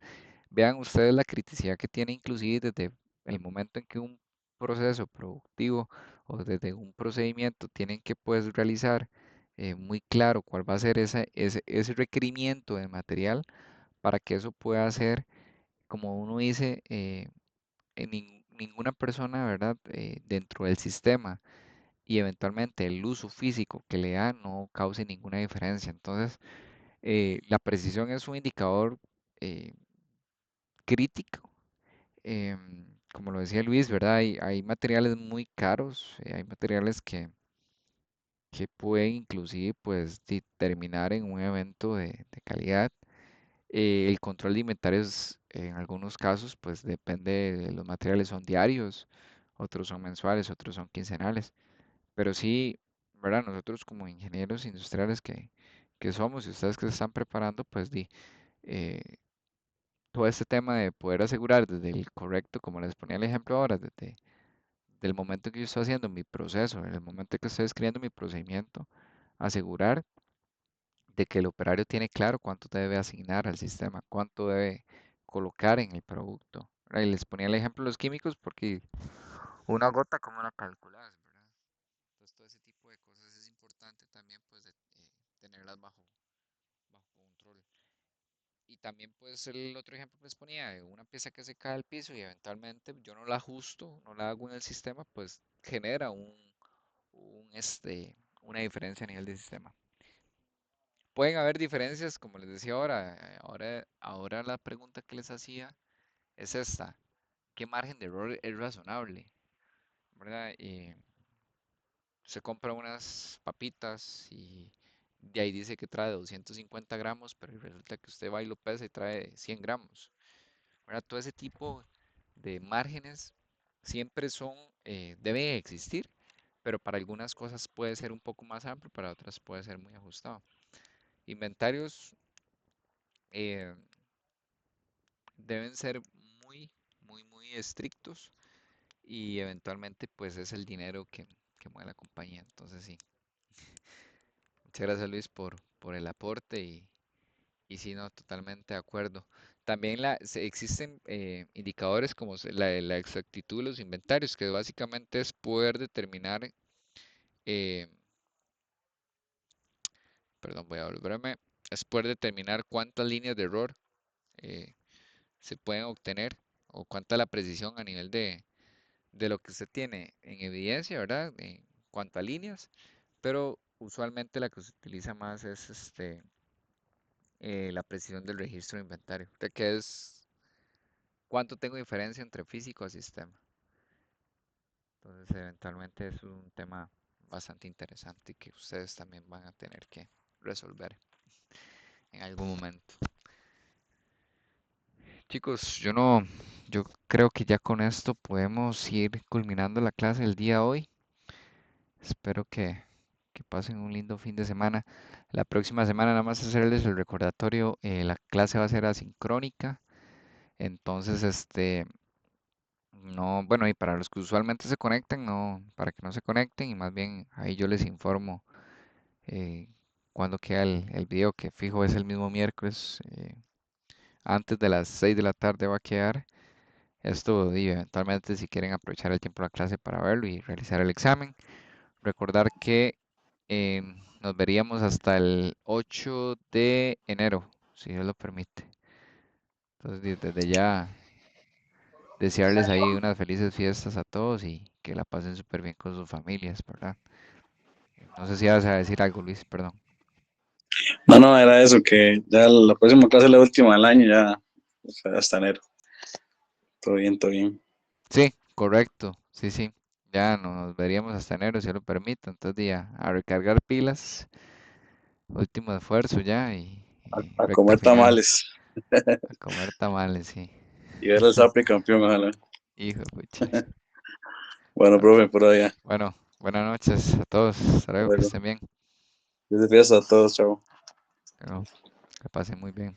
vean ustedes la criticidad que tiene inclusive desde el momento en que un proceso productivo o desde un procedimiento tienen que pues realizar muy claro cuál va a ser ese requerimiento de material para que eso pueda ser, como uno dice, ninguna persona, ¿verdad? Dentro del sistema y eventualmente el uso físico que le da no cause ninguna diferencia. Entonces, la precisión es un indicador eh, crítico. Como lo decía Luis, ¿verdad? Hay materiales muy caros, hay materiales que pueden inclusive pues terminar en un evento de calidad. El control de inventarios en algunos casos pues depende de los materiales, son diarios, otros son mensuales, otros son quincenales, pero sí, ¿verdad? Nosotros como ingenieros industriales que somos y ustedes que se están preparando, pues eh, todo este tema de poder asegurar desde el correcto, como les ponía el ejemplo ahora, desde del momento que yo estoy haciendo mi proceso, en el momento que estoy escribiendo mi procedimiento, asegurar de que el operario tiene claro cuánto debe asignar al sistema, cuánto debe colocar en el producto. ¿Verdad? Y les ponía el ejemplo de los químicos porque una gota como la calculas, ¿verdad? Entonces todo ese tipo de cosas es importante también pues tenerlas bajo control. Y también pues el otro ejemplo que les ponía de una pieza que se cae al piso y eventualmente yo no la ajusto, no la hago en el sistema, pues genera una diferencia a nivel del sistema. Pueden haber diferencias, como les decía ahora. Ahora la pregunta que les hacía es esta: ¿qué margen de error es razonable? ¿Verdad? Se compra unas papitas y de ahí dice que trae 250 gramos, pero resulta que usted va y lo pesa y trae 100 gramos. ¿Verdad? Todo ese tipo de márgenes siempre deben existir, pero para algunas cosas puede ser un poco más amplio, para otras puede ser muy ajustado. Inventarios eh, deben ser muy, muy estrictos y eventualmente pues es el dinero que mueve la compañía. Entonces sí, muchas gracias Luis por el aporte y sí, no, totalmente de acuerdo. También existen indicadores como la exactitud de los inventarios, que básicamente es poder determinar, eh, perdón, voy a volverme, es poder determinar cuántas líneas de error eh, se pueden obtener o cuánta la precisión a nivel de lo que usted tiene en evidencia, ¿verdad? En cuanto a líneas, pero usualmente la que se utiliza más es la precisión del registro de inventario, que es cuánto tengo diferencia entre físico y sistema. Entonces, eventualmente es un tema bastante interesante que ustedes también van a tener que resolver en algún momento. Chicos, yo creo que ya con esto podemos ir culminando la clase del día de hoy. Espero que pasen un lindo fin de semana. La próxima semana, nada más hacerles el recordatorio, la clase va a ser asincrónica. Entonces, no, bueno, y para los que usualmente se conectan, no, para que no se conecten, y más bien ahí yo les informo eh, cuando queda el video, que fijo es el mismo miércoles, antes de las 6 de la tarde va a quedar. Esto, y eventualmente, si quieren aprovechar el tiempo de la clase para verlo y realizar el examen. Recordar que nos veríamos hasta el 8 de enero, si Dios lo permite. Entonces, desde ya, desearles ahí unas felices fiestas a todos y que la pasen súper bien con sus familias, ¿verdad? No sé si vas a decir algo, Luis, perdón. No, no, era eso, que ya la próxima clase es la última del año, ya, o sea, hasta enero. Todo bien, todo bien. Sí, correcto, sí, sí. Ya nos veríamos hasta enero, si Dios lo permite. Entonces, ya, a recargar pilas, último esfuerzo ya y A recta comer final. tamales A comer tamales, sí. y ver el Sapri campeón, ojalá. Hijo de puchis. Bueno, Bueno, profe, por allá. bueno, buenas noches a todos. Hasta luego, que Luego. estén bien. Feliz fiesta a todos, chao. Bueno, que pasen muy bien.